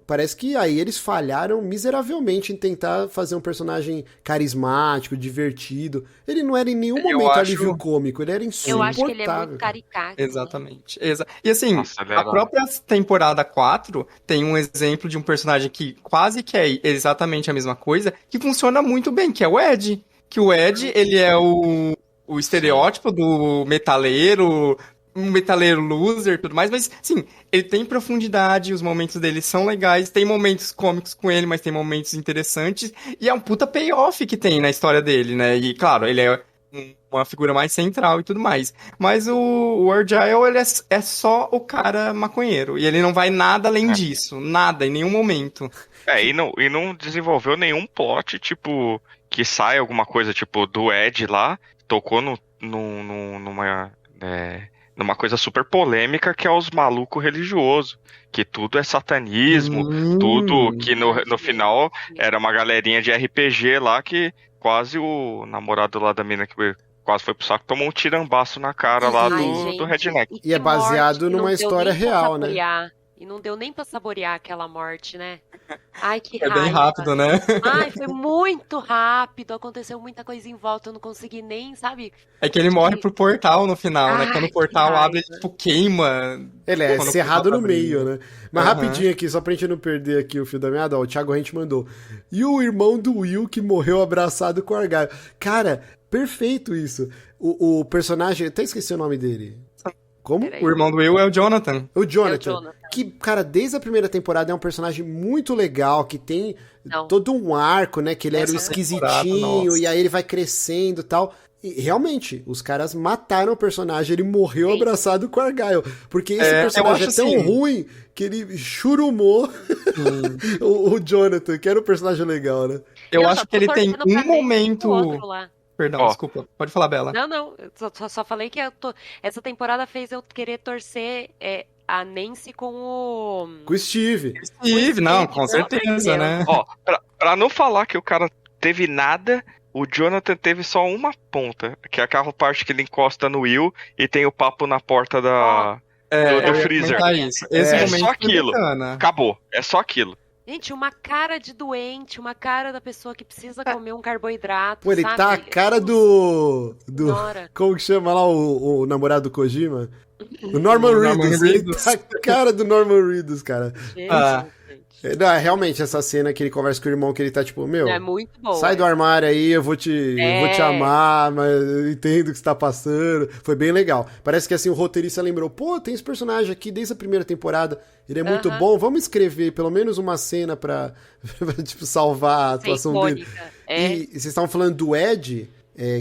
[SPEAKER 1] parece que aí eles falharam miseravelmente em tentar fazer um personagem carismático, divertido. Ele não era em nenhum momento alívio cômico, ele era insuportável.
[SPEAKER 2] Eu acho que ele é muito caricato.
[SPEAKER 3] Exatamente. E assim, a própria temporada 4 tem um exemplo de um personagem que quase que é exatamente a mesma coisa, que funciona muito bem, que é o Ed. Que o Ed, ele é o estereótipo do metaleiro, um metaleiro loser e tudo mais, mas, sim, ele tem profundidade, os momentos dele são legais, tem momentos cômicos com ele, mas tem momentos interessantes, e é um puta payoff que tem na história dele, né? E, claro, ele é uma figura mais central e tudo mais. Mas o Argyle, ele é só o cara maconheiro, e ele não vai nada além disso, nada, em nenhum momento.
[SPEAKER 4] E não desenvolveu nenhum plot, tipo, que sai alguma coisa, tipo, do Ed lá, tocou numa coisa super polêmica, que é os malucos religiosos, que tudo é satanismo, tudo que no final era uma galerinha de RPG lá, que quase o namorado lá da mina que quase foi pro saco, tomou um tirambaço na cara lá do Redneck.
[SPEAKER 1] E é baseado numa história real, né?
[SPEAKER 2] E não deu nem pra saborear aquela morte, né? Ai, que raiva.
[SPEAKER 3] É bem rápido, né?
[SPEAKER 2] Ai, foi muito rápido. Aconteceu muita coisa em volta. Eu não consegui nem, sabe?
[SPEAKER 3] É que ele morre pro portal no final, né? Quando o portal abre, ele, tipo, queima.
[SPEAKER 1] Ele é cerrado no meio, né? Mas rapidinho aqui, só pra gente não perder aqui o fio da meada, o Thiago Rente mandou. E o irmão do Will que morreu abraçado com o Argyle. Cara, perfeito isso. O personagem, até esqueci o nome dele. Como?
[SPEAKER 3] O irmão do Will é o Jonathan.
[SPEAKER 1] O Jonathan. Que, cara, desde a primeira temporada é um personagem muito legal, que tem todo um arco, né? Que ele era um esquisitinho, e aí ele vai crescendo e tal. E realmente, os caras mataram o personagem, ele morreu abraçado com o Argyle. Porque esse personagem é tão ruim que ele churumou o Jonathan, que era um personagem legal, né?
[SPEAKER 3] Eu acho que ele tem um momento... Perdão,
[SPEAKER 4] Ó.
[SPEAKER 3] desculpa. Pode falar, Bela.
[SPEAKER 2] Não, eu só falei que essa temporada fez eu querer torcer a Nancy com o...
[SPEAKER 1] Com o Steve.
[SPEAKER 3] Steve, não, com
[SPEAKER 2] Pelo amor de
[SPEAKER 3] certeza,
[SPEAKER 2] Deus.
[SPEAKER 3] né?
[SPEAKER 4] Ó, pra não falar que o cara teve nada, o Jonathan teve só uma ponta, que é aquela parte que ele encosta no Will e tem o papo na porta da...
[SPEAKER 3] É,
[SPEAKER 4] do
[SPEAKER 3] eu ia
[SPEAKER 4] freezer.
[SPEAKER 3] comentar isso. Esse
[SPEAKER 1] É
[SPEAKER 3] momento
[SPEAKER 4] só
[SPEAKER 3] foi
[SPEAKER 4] aquilo.
[SPEAKER 3] bacana.
[SPEAKER 4] Acabou, é só aquilo.
[SPEAKER 2] Gente, uma cara de doente, uma cara da pessoa que precisa comer um carboidrato,
[SPEAKER 1] Pô, ele
[SPEAKER 2] sabe?
[SPEAKER 1] tá a cara do.
[SPEAKER 2] Senhora.
[SPEAKER 1] Como que chama lá o namorado do Kojima? O Norman
[SPEAKER 3] O Norman
[SPEAKER 1] Reedus. Ele
[SPEAKER 3] Reedus.
[SPEAKER 1] tá a cara do Norman Reedus, cara.
[SPEAKER 2] Gente,
[SPEAKER 3] Ah.
[SPEAKER 2] gente.
[SPEAKER 1] Não, é realmente essa cena que ele conversa com o irmão, que ele tá tipo, meu.
[SPEAKER 2] É muito bom.
[SPEAKER 1] Sai do armário aí, eu vou te amar, mas eu entendo o que você tá passando. Foi bem legal. Parece que assim, o roteirista lembrou, pô, tem esse personagem aqui desde a primeira temporada, ele é muito bom, vamos escrever pelo menos uma cena pra tipo, salvar a atuação dele. E vocês estavam falando do Ed,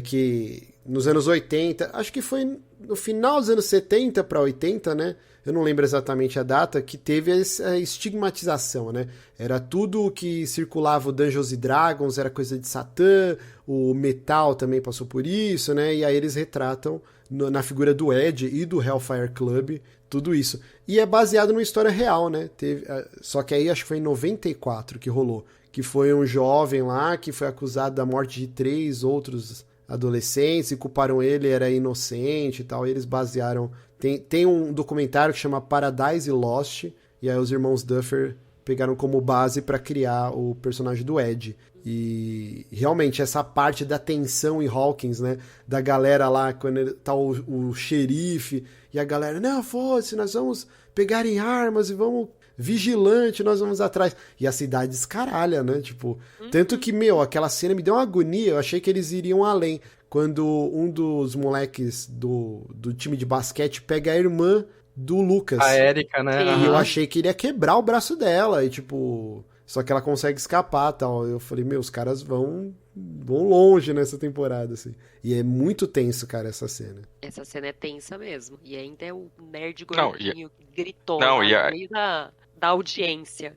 [SPEAKER 1] que nos anos 80, acho que foi no final dos anos 70 pra 80, né? Eu não lembro exatamente a data, que teve essa estigmatização, né? Era tudo que circulava o Dungeons & Dragons, era coisa de Satã, o metal também passou por isso, né? E aí eles retratam na figura do Ed e do Hellfire Club, tudo isso. E é baseado numa história real, né? Só que aí acho que foi em 94 que rolou, que foi um jovem lá que foi acusado da morte de 3 outros adolescentes e culparam ele, era inocente e tal, e eles basearam... Tem um documentário que chama Paradise Lost, e aí os irmãos Duffer pegaram como base pra criar o personagem do Ed. E realmente essa parte da tensão em Hawkins, né, da galera lá, quando tá o xerife, e a galera, não, foda-se, nós vamos pegar em armas e vamos... vigilante, nós vamos atrás. E a cidade escaralha, né? Tipo, tanto que, aquela cena me deu uma agonia, eu achei que eles iriam além. Quando um dos moleques do time de basquete pega a irmã do Lucas.
[SPEAKER 3] A Erika, né?
[SPEAKER 2] Sim.
[SPEAKER 1] E eu achei que ele ia quebrar o braço dela, e tipo... Só que ela consegue escapar, tal. Eu falei, os caras vão longe nessa temporada, assim. E é muito tenso, cara, essa cena.
[SPEAKER 2] Essa cena é tensa mesmo. E ainda é o nerd
[SPEAKER 4] Não,
[SPEAKER 2] gordinho que gritou
[SPEAKER 4] Não,
[SPEAKER 2] lá
[SPEAKER 4] e
[SPEAKER 2] no
[SPEAKER 4] a-
[SPEAKER 2] meio da audiência.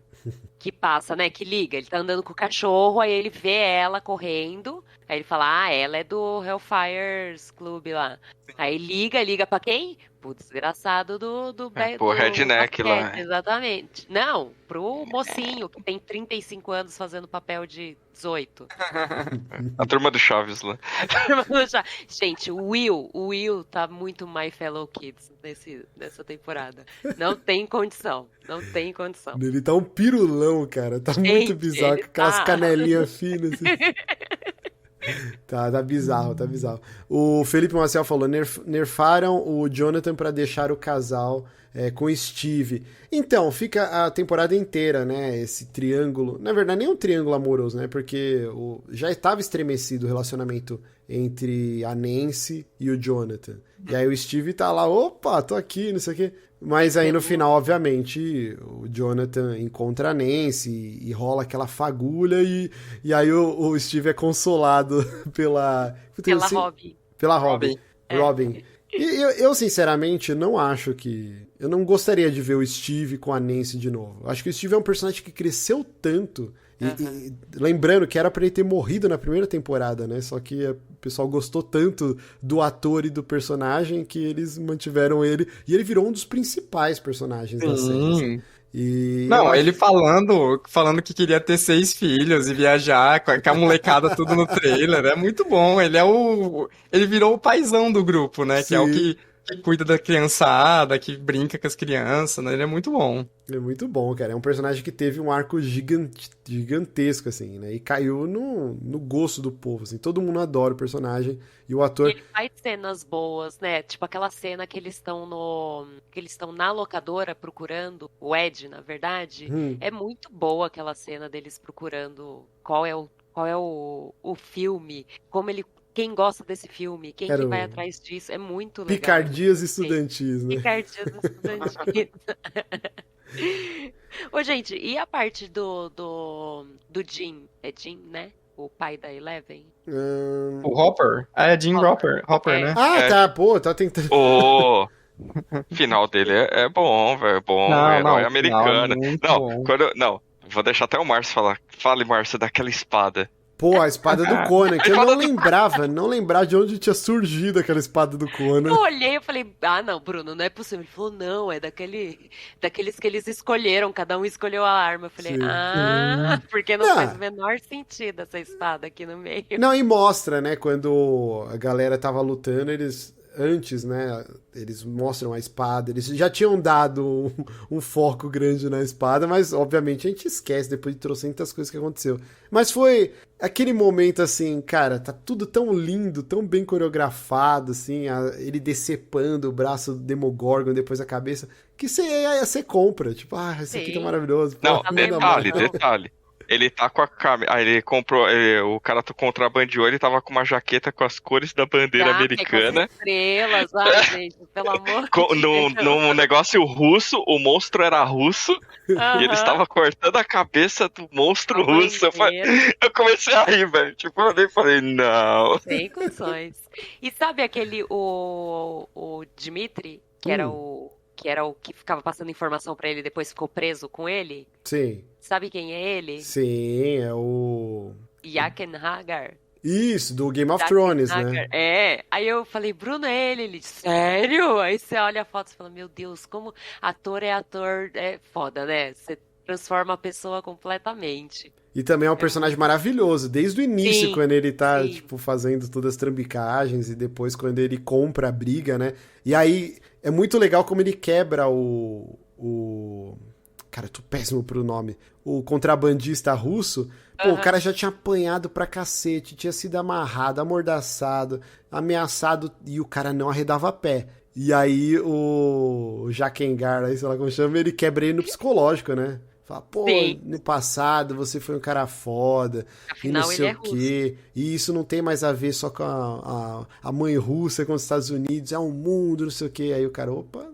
[SPEAKER 2] Que passa, né? Que liga. Ele tá andando com o cachorro, aí ele vê ela correndo. Aí ele fala, ela é do Hellfires Club lá. Aí liga pra quem? Pro desgraçado do
[SPEAKER 4] redneck
[SPEAKER 2] basquete,
[SPEAKER 4] lá.
[SPEAKER 2] Exatamente. Não, pro mocinho que tem 35 anos fazendo papel de 18.
[SPEAKER 4] A turma do Chaves lá.
[SPEAKER 2] Gente, o Will tá muito My Fellow Kids nessa temporada. Não tem condição.
[SPEAKER 1] Ele tá um pirulão, cara. Tá muito
[SPEAKER 2] Gente,
[SPEAKER 1] bizarro,
[SPEAKER 2] ele
[SPEAKER 1] com aquelas
[SPEAKER 2] tá.
[SPEAKER 1] canelinhas finas. Assim. Tá bizarro, tá bizarro. O Felipe Marcel falou, nerfaram o Jonathan pra deixar o casal com o Steve. Então, fica a temporada inteira, né, esse triângulo. Na verdade, nem um triângulo amoroso, né, porque já estava estremecido o relacionamento entre a Nancy e o Jonathan. E aí o Steve tá lá, opa, tô aqui, não sei o quê. Mas aí no final, obviamente, o Jonathan encontra a Nancy e rola aquela fagulha e aí o Steve é consolado pela
[SPEAKER 2] Robin.
[SPEAKER 1] Pela Robin. Robin. E eu, sinceramente, não acho que... Eu não gostaria de ver o Steve com a Nancy de novo. Eu acho que o Steve é um personagem que cresceu tanto. E lembrando que era pra ele ter morrido na primeira temporada, né? Só que o pessoal gostou tanto do ator e do personagem que eles mantiveram ele. E ele virou um dos principais personagens da série. Assim. E
[SPEAKER 3] não, ele falando que queria ter 6 filhos e viajar com a molecada tudo no trailer. É muito bom. Ele virou o paizão do grupo, né?
[SPEAKER 1] Sim.
[SPEAKER 3] Que é o que cuida da criançada, que brinca com as crianças, né? Ele é muito bom.
[SPEAKER 1] É muito bom, cara. É um personagem que teve um arco gigantesco, assim, né? E caiu no gosto do povo, assim. Todo mundo adora o personagem. E o ator...
[SPEAKER 2] Ele faz cenas boas, né? Tipo aquela cena que eles estão na locadora procurando o Ed, na verdade. É muito boa aquela cena deles procurando qual é o filme, quem gosta desse filme, quem que vai atrás disso. É muito legal.
[SPEAKER 1] Picardias estudantis, né?
[SPEAKER 2] Picardias estudantis. Ô, gente, e a parte do Jim? É Jim, né? O pai da Eleven?
[SPEAKER 3] O Hopper? É Jim Hopper, né?
[SPEAKER 1] Ah, tá, pô, tá tentando...
[SPEAKER 4] O final dele é bom, velho. É bom, é americano.
[SPEAKER 3] Não,
[SPEAKER 4] vou deixar até o Márcio falar. Fale, Márcio, daquela espada.
[SPEAKER 1] Pô, a espada do Conan, que eu não lembrava de onde tinha surgido aquela espada do Conan.
[SPEAKER 2] Eu olhei e falei, não, Bruno, não é possível. Ele falou, não, é daqueles que eles escolheram, cada um escolheu a arma. Eu falei, porque não faz o menor sentido essa espada aqui no meio.
[SPEAKER 1] Não, e mostra, né, quando a galera tava lutando, antes, né, eles mostram a espada, eles já tinham dado um foco grande na espada, mas obviamente a gente esquece depois de trocentas coisas que aconteceu. Mas foi aquele momento assim, cara, tá tudo tão lindo, tão bem coreografado, assim, ele decepando o braço do Demogorgon depois a cabeça, que você compra, tipo, esse aqui tá maravilhoso.
[SPEAKER 4] Não, detalhe. Ele tá com a câmera. Ele comprou. O cara contrabandeou, ele tava com uma jaqueta com as cores da bandeira americana.
[SPEAKER 2] Com as estrelas, gente, pelo amor de Deus.
[SPEAKER 4] Num negócio russo, o monstro era russo. E ele estava cortando a cabeça do monstro russo. Eu comecei a rir, velho. Tipo, eu falei, não.
[SPEAKER 2] Sem condições. E sabe o Dmitri, que era o que ficava passando informação pra ele e depois ficou preso com ele?
[SPEAKER 1] Sim.
[SPEAKER 2] Sabe quem é ele?
[SPEAKER 1] Sim, é o...
[SPEAKER 2] Jaqen H'ghar.
[SPEAKER 1] Isso, do Game of Thrones, né?
[SPEAKER 2] É. Aí eu falei, Bruno é ele. Ele disse, sério? Aí você olha a foto e fala, meu Deus, como ator, é foda, né? Você transforma a pessoa completamente.
[SPEAKER 1] E também é um personagem maravilhoso, desde o início, quando ele tá, tipo, fazendo todas as trambicagens, e depois quando ele compra a briga, né? E aí, é muito legal como ele quebra Cara, eu tô péssimo pro nome. O contrabandista russo. Pô, o cara já tinha apanhado pra cacete, tinha sido amarrado, amordaçado, ameaçado, e o cara não arredava pé. E aí o Jaqen H'ghar, sei lá como chama, ele quebra ele no psicológico, né? Fala, pô, no passado você foi um cara foda,
[SPEAKER 2] afinal,
[SPEAKER 1] e não sei o quê, e isso não tem mais a ver só com a mãe russa com os Estados Unidos, é um mundo, não sei o quê. Aí o cara, opa,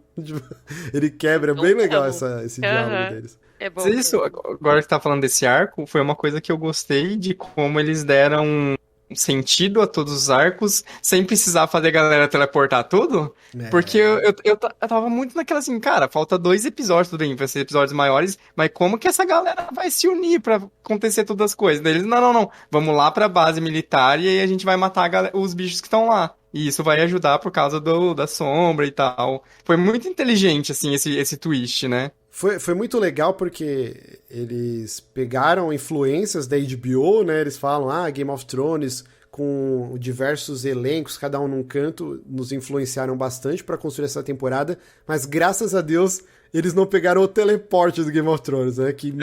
[SPEAKER 1] ele quebra, é bem legal esse diálogo deles.
[SPEAKER 2] É bom.
[SPEAKER 3] Mas isso, agora que tá falando desse arco, foi uma coisa que eu gostei de como eles deram sentido a todos os arcos, sem precisar fazer a galera teleportar tudo, porque eu tava muito naquela assim, cara, falta 2 episódios, tudo bem, vai ser episódios maiores, mas como que essa galera vai se unir pra acontecer todas as coisas? Daí eles, não, vamos lá pra base militar e aí a gente vai matar os bichos que estão lá. E isso vai ajudar por causa da sombra e tal. Foi muito inteligente, assim, esse twist, né?
[SPEAKER 1] Foi muito legal porque eles pegaram influências da HBO, né? Eles falam, Game of Thrones com diversos elencos, cada um num canto, nos influenciaram bastante para construir essa temporada, mas graças a Deus eles não pegaram o teleporte do Game of Thrones, né? Que,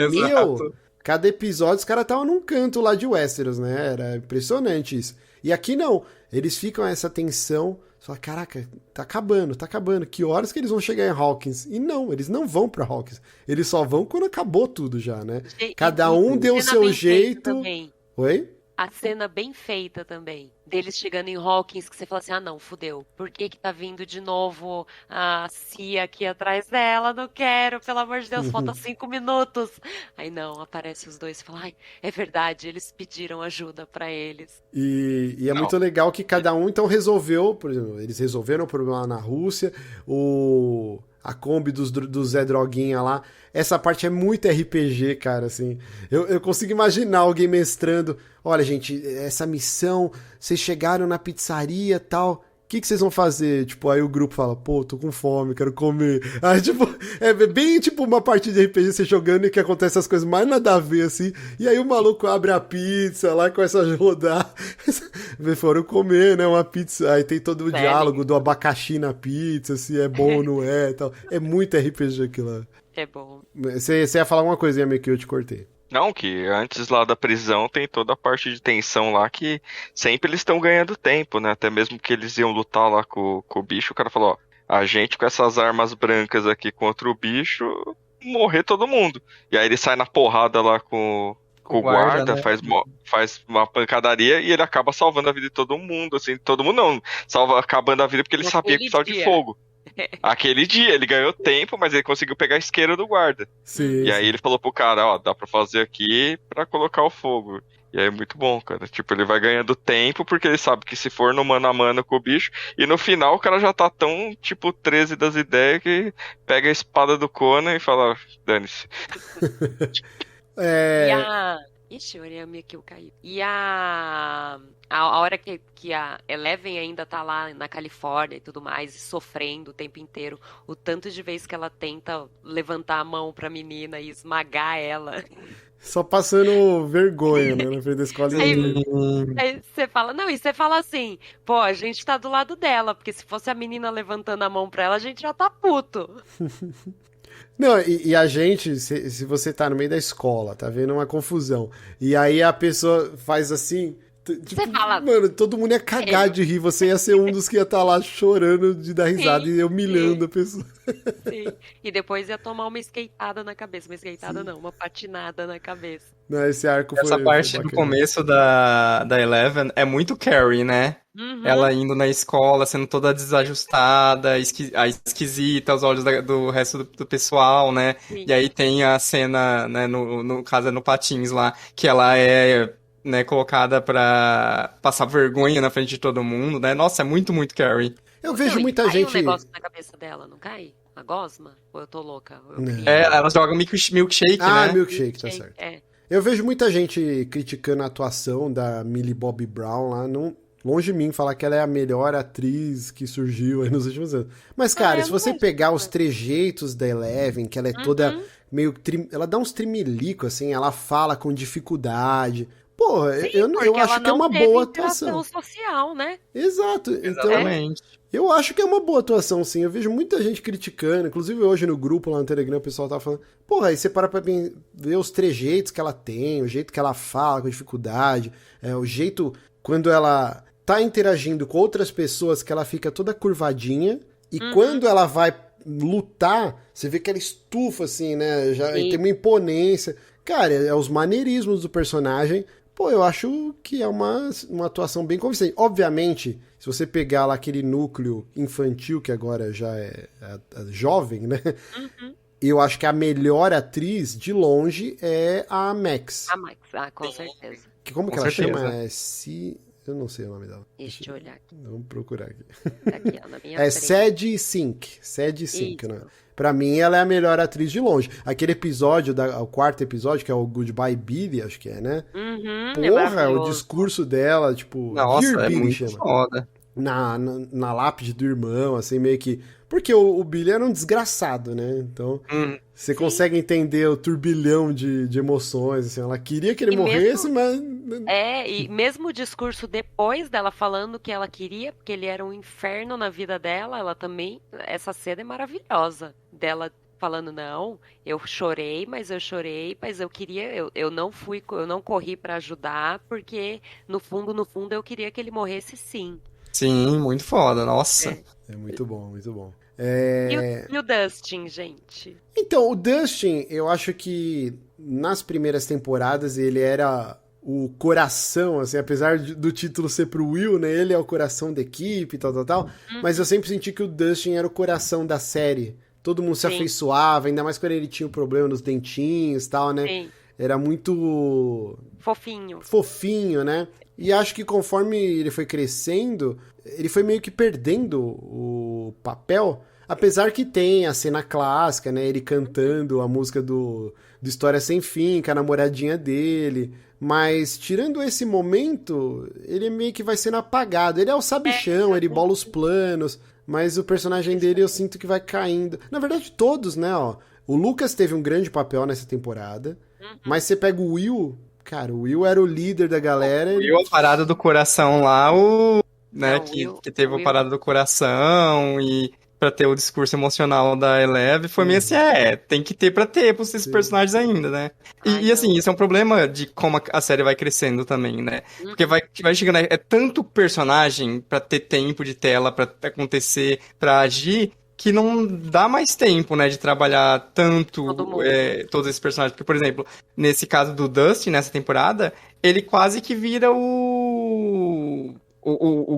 [SPEAKER 1] cada episódio os caras estavam num canto lá de Westeros, né? Era impressionante isso. E aqui não, eles ficam essa tensão, só caraca, tá acabando, que horas que eles vão chegar em Hawkins? E não, eles não vão pra Hawkins, eles só vão quando acabou tudo já, né? Cada um deu o seu jeito. Oi?
[SPEAKER 2] A cena bem feita também, deles chegando em Hawkins, que você fala assim, não, fudeu, por que tá vindo de novo a Cia aqui atrás dela? Não quero, pelo amor de Deus, falta 5 minutos. Aí não, aparece os dois e fala, é verdade, eles pediram ajuda pra eles.
[SPEAKER 1] E é muito legal que cada um, então, resolveu, por exemplo, eles resolveram o problema lá na Rússia, a Kombi do Zé Droguinha lá. Essa parte é muito RPG, cara, assim. Eu consigo imaginar alguém mestrando. Olha, gente, essa missão, vocês chegaram na pizzaria e tal. O que vocês vão fazer? Tipo, aí o grupo fala, pô, tô com fome, quero comer. Aí, tipo, é bem tipo uma partida de RPG você jogando e que acontece as coisas mais nada a ver, assim. E aí o maluco abre a pizza lá, começa a rodar. Foram comer, né, uma pizza. Aí tem todo o diálogo do abacaxi na pizza, se é bom ou não é e tal. É muito RPG aquilo lá.
[SPEAKER 2] É bom.
[SPEAKER 1] Você ia falar uma coisinha meio que eu te cortei.
[SPEAKER 4] Não, que antes lá da prisão tem toda a parte de tensão lá que sempre eles estão ganhando tempo, né? Até mesmo que eles iam lutar lá com o bicho, o cara falou, a gente com essas armas brancas aqui contra o bicho, morrer todo mundo. E aí ele sai na porrada lá com o guarda, né? faz uma pancadaria e ele acaba salvando a vida de todo mundo, assim, todo mundo não, acabando a vida porque ele sabia que precisava de fogo. Aquele dia, ele ganhou tempo, mas ele conseguiu pegar a isqueira do guarda.
[SPEAKER 1] Sim,
[SPEAKER 4] e aí ele falou pro cara, dá pra fazer aqui pra colocar o fogo. E aí é muito bom, cara. Tipo, ele vai ganhando tempo porque ele sabe que se for no mano a mano com o bicho, e no final o cara já tá tão, tipo, 13 das ideias que pega a espada do Conan e fala, dane-se.
[SPEAKER 2] Ixi, o Origami Kill caiu. E a hora que a Eleven ainda tá lá na Califórnia e tudo mais, e sofrendo o tempo inteiro, o tanto de vezes que ela tenta levantar a mão pra menina e esmagar ela.
[SPEAKER 1] Só passando vergonha, né, na frente da escola
[SPEAKER 2] Aí,
[SPEAKER 1] inteira.
[SPEAKER 2] aí você fala, não, e você fala assim, pô, a gente tá do lado dela, porque se fosse a menina levantando a mão pra ela, a gente já tá puto.
[SPEAKER 1] Não, e a gente, se você tá no meio da escola, tá vendo uma confusão, e aí a pessoa faz assim, tipo,
[SPEAKER 2] Você fala,
[SPEAKER 1] mano, todo mundo ia cagar de rir, você ia ser um dos que ia estar lá chorando de dar risada
[SPEAKER 2] sim,
[SPEAKER 1] e humilhando a
[SPEAKER 2] sim,
[SPEAKER 1] pessoa.
[SPEAKER 2] sim. E depois ia tomar uma skateada na cabeça. Uma skateada não, uma patinada na cabeça.
[SPEAKER 1] Não, esse arco
[SPEAKER 3] Essa
[SPEAKER 1] foi
[SPEAKER 3] parte do
[SPEAKER 1] bacana.
[SPEAKER 3] começo da Eleven é muito Carrie, né?
[SPEAKER 2] Uhum.
[SPEAKER 3] Ela indo na escola, sendo toda desajustada, a esquisita, aos olhos do resto do pessoal, né?
[SPEAKER 2] Sim.
[SPEAKER 3] E aí tem a cena, né, no caso é no Patins lá, que ela é, né, colocada pra passar vergonha na frente de todo mundo, né? Nossa, é muito, muito Carrie.
[SPEAKER 1] Eu vejo
[SPEAKER 2] Não, e
[SPEAKER 1] muita
[SPEAKER 2] cai
[SPEAKER 1] gente...
[SPEAKER 2] um negócio na cabeça dela, não cai? A gosma? Ou eu tô louca? Ou eu
[SPEAKER 1] Não.
[SPEAKER 2] criei?
[SPEAKER 3] É, ela joga milkshake,
[SPEAKER 1] Ah,
[SPEAKER 3] né?
[SPEAKER 1] milkshake, tá certo.
[SPEAKER 2] É.
[SPEAKER 1] Eu vejo muita gente criticando a atuação da Millie Bobby Brown lá, não... Longe de mim falar que ela é a melhor atriz que surgiu aí nos últimos anos. Mas, cara,
[SPEAKER 2] eu
[SPEAKER 1] se
[SPEAKER 2] não
[SPEAKER 1] você
[SPEAKER 2] vejo,
[SPEAKER 1] pegar
[SPEAKER 2] né?
[SPEAKER 1] os trejeitos da Eleven, que ela é toda
[SPEAKER 2] Uhum.
[SPEAKER 1] meio... Ela dá uns tremelico, assim, ela fala com dificuldade. Porra,
[SPEAKER 2] Sim,
[SPEAKER 1] eu
[SPEAKER 2] porque
[SPEAKER 1] acho
[SPEAKER 2] ela
[SPEAKER 1] que é
[SPEAKER 2] não
[SPEAKER 1] uma
[SPEAKER 2] teve
[SPEAKER 1] boa
[SPEAKER 2] interação
[SPEAKER 1] atuação.
[SPEAKER 2] social, né?
[SPEAKER 1] Exato. Então,
[SPEAKER 3] Exatamente.
[SPEAKER 1] eu acho que é uma boa atuação, sim. Eu vejo muita gente criticando. Inclusive, hoje no grupo lá no Telegram, o pessoal tava falando... Porra, aí você para pra ver os trejeitos que ela tem, o jeito que ela fala com dificuldade, o jeito quando ela tá interagindo com outras pessoas, que ela fica toda curvadinha. E quando ela vai lutar, você vê que ela estufa, assim, né? Já
[SPEAKER 2] Sim.
[SPEAKER 1] tem uma imponência. Cara, é os maneirismos do personagem. Pô, eu acho que é uma atuação bem convincente. Obviamente, se você pegar lá aquele núcleo infantil, que agora já é jovem, né? Eu acho que a melhor atriz, de longe, é a Max.
[SPEAKER 2] A Max, com certeza.
[SPEAKER 1] Como que
[SPEAKER 3] Com
[SPEAKER 1] ela
[SPEAKER 3] certeza.
[SPEAKER 1] chama? Eu não sei o nome dela.
[SPEAKER 2] Deixa eu olhar aqui.
[SPEAKER 1] Vamos procurar aqui.
[SPEAKER 2] Aqui, ó, na minha
[SPEAKER 1] É
[SPEAKER 2] frente.
[SPEAKER 1] Sadie Sink. Sadie Sink,
[SPEAKER 2] Isso.
[SPEAKER 1] né? Pra mim, ela é a melhor atriz de longe. Aquele episódio, o quarto episódio, que é o Goodbye Billy, acho que é, né?
[SPEAKER 2] Uhum, é
[SPEAKER 1] Porra, o
[SPEAKER 2] maravilhoso.
[SPEAKER 1] discurso dela, tipo,
[SPEAKER 3] Nossa,
[SPEAKER 1] Dear
[SPEAKER 3] é
[SPEAKER 1] Billy
[SPEAKER 3] muito
[SPEAKER 1] chama.
[SPEAKER 3] foda.
[SPEAKER 1] Na lápide do irmão, assim, meio que... Porque o Billy era um desgraçado, né? Então, você consegue entender o turbilhão de emoções, assim. Ela queria que ele
[SPEAKER 2] E
[SPEAKER 1] morresse, mas...
[SPEAKER 2] E mesmo o discurso depois dela falando que ela queria, porque ele era um inferno na vida dela, ela também. Essa cena é maravilhosa. Dela falando, não, eu chorei, mas eu queria, eu não corri pra ajudar, porque no fundo eu queria que ele morresse sim.
[SPEAKER 3] Sim, muito foda, nossa.
[SPEAKER 1] É muito bom, muito bom.
[SPEAKER 2] E o Dustin, gente?
[SPEAKER 1] Então, o Dustin, eu acho que nas primeiras temporadas ele era o coração, assim, apesar do título ser pro Will, né? Ele é o coração da equipe e tal. Mas eu sempre senti que o Dustin era o coração da série. Todo mundo se
[SPEAKER 2] Sim.
[SPEAKER 1] afeiçoava, ainda mais quando ele tinha o problema nos dentinhos e tal, né?
[SPEAKER 2] Sim,
[SPEAKER 1] Era muito
[SPEAKER 2] fofinho.
[SPEAKER 1] fofinho, né? E acho que conforme ele foi crescendo, ele foi meio que perdendo o papel, apesar que tem a cena clássica, né? Ele cantando a música do História Sem Fim, com a namoradinha dele. Mas, tirando esse momento, ele meio que vai sendo apagado. Ele é o sabichão, ele bola os planos, mas o personagem dele eu sinto que vai caindo. Na verdade, todos, né? Ó, o Lucas teve um grande papel nessa temporada, mas você pega o Will... Cara, o Will era o líder da galera.
[SPEAKER 3] O Will, a parada do coração lá, né,
[SPEAKER 2] Não,
[SPEAKER 3] que teve a
[SPEAKER 2] Will-
[SPEAKER 3] parada do coração e pra ter o discurso emocional da Eleve, foi meio assim, tem que ter pra ter pros esses personagens ainda, né?
[SPEAKER 2] Ai,
[SPEAKER 3] E assim,
[SPEAKER 2] não.
[SPEAKER 3] isso é um problema de como a série vai crescendo também, né? Porque vai chegando, é tanto personagem pra ter tempo de tela, pra acontecer, pra agir, que não dá mais tempo, né, de trabalhar tanto
[SPEAKER 2] Todo mundo.
[SPEAKER 3] todos esses personagens. Porque, por exemplo, nesse caso do Dustin, nessa temporada, ele quase que vira o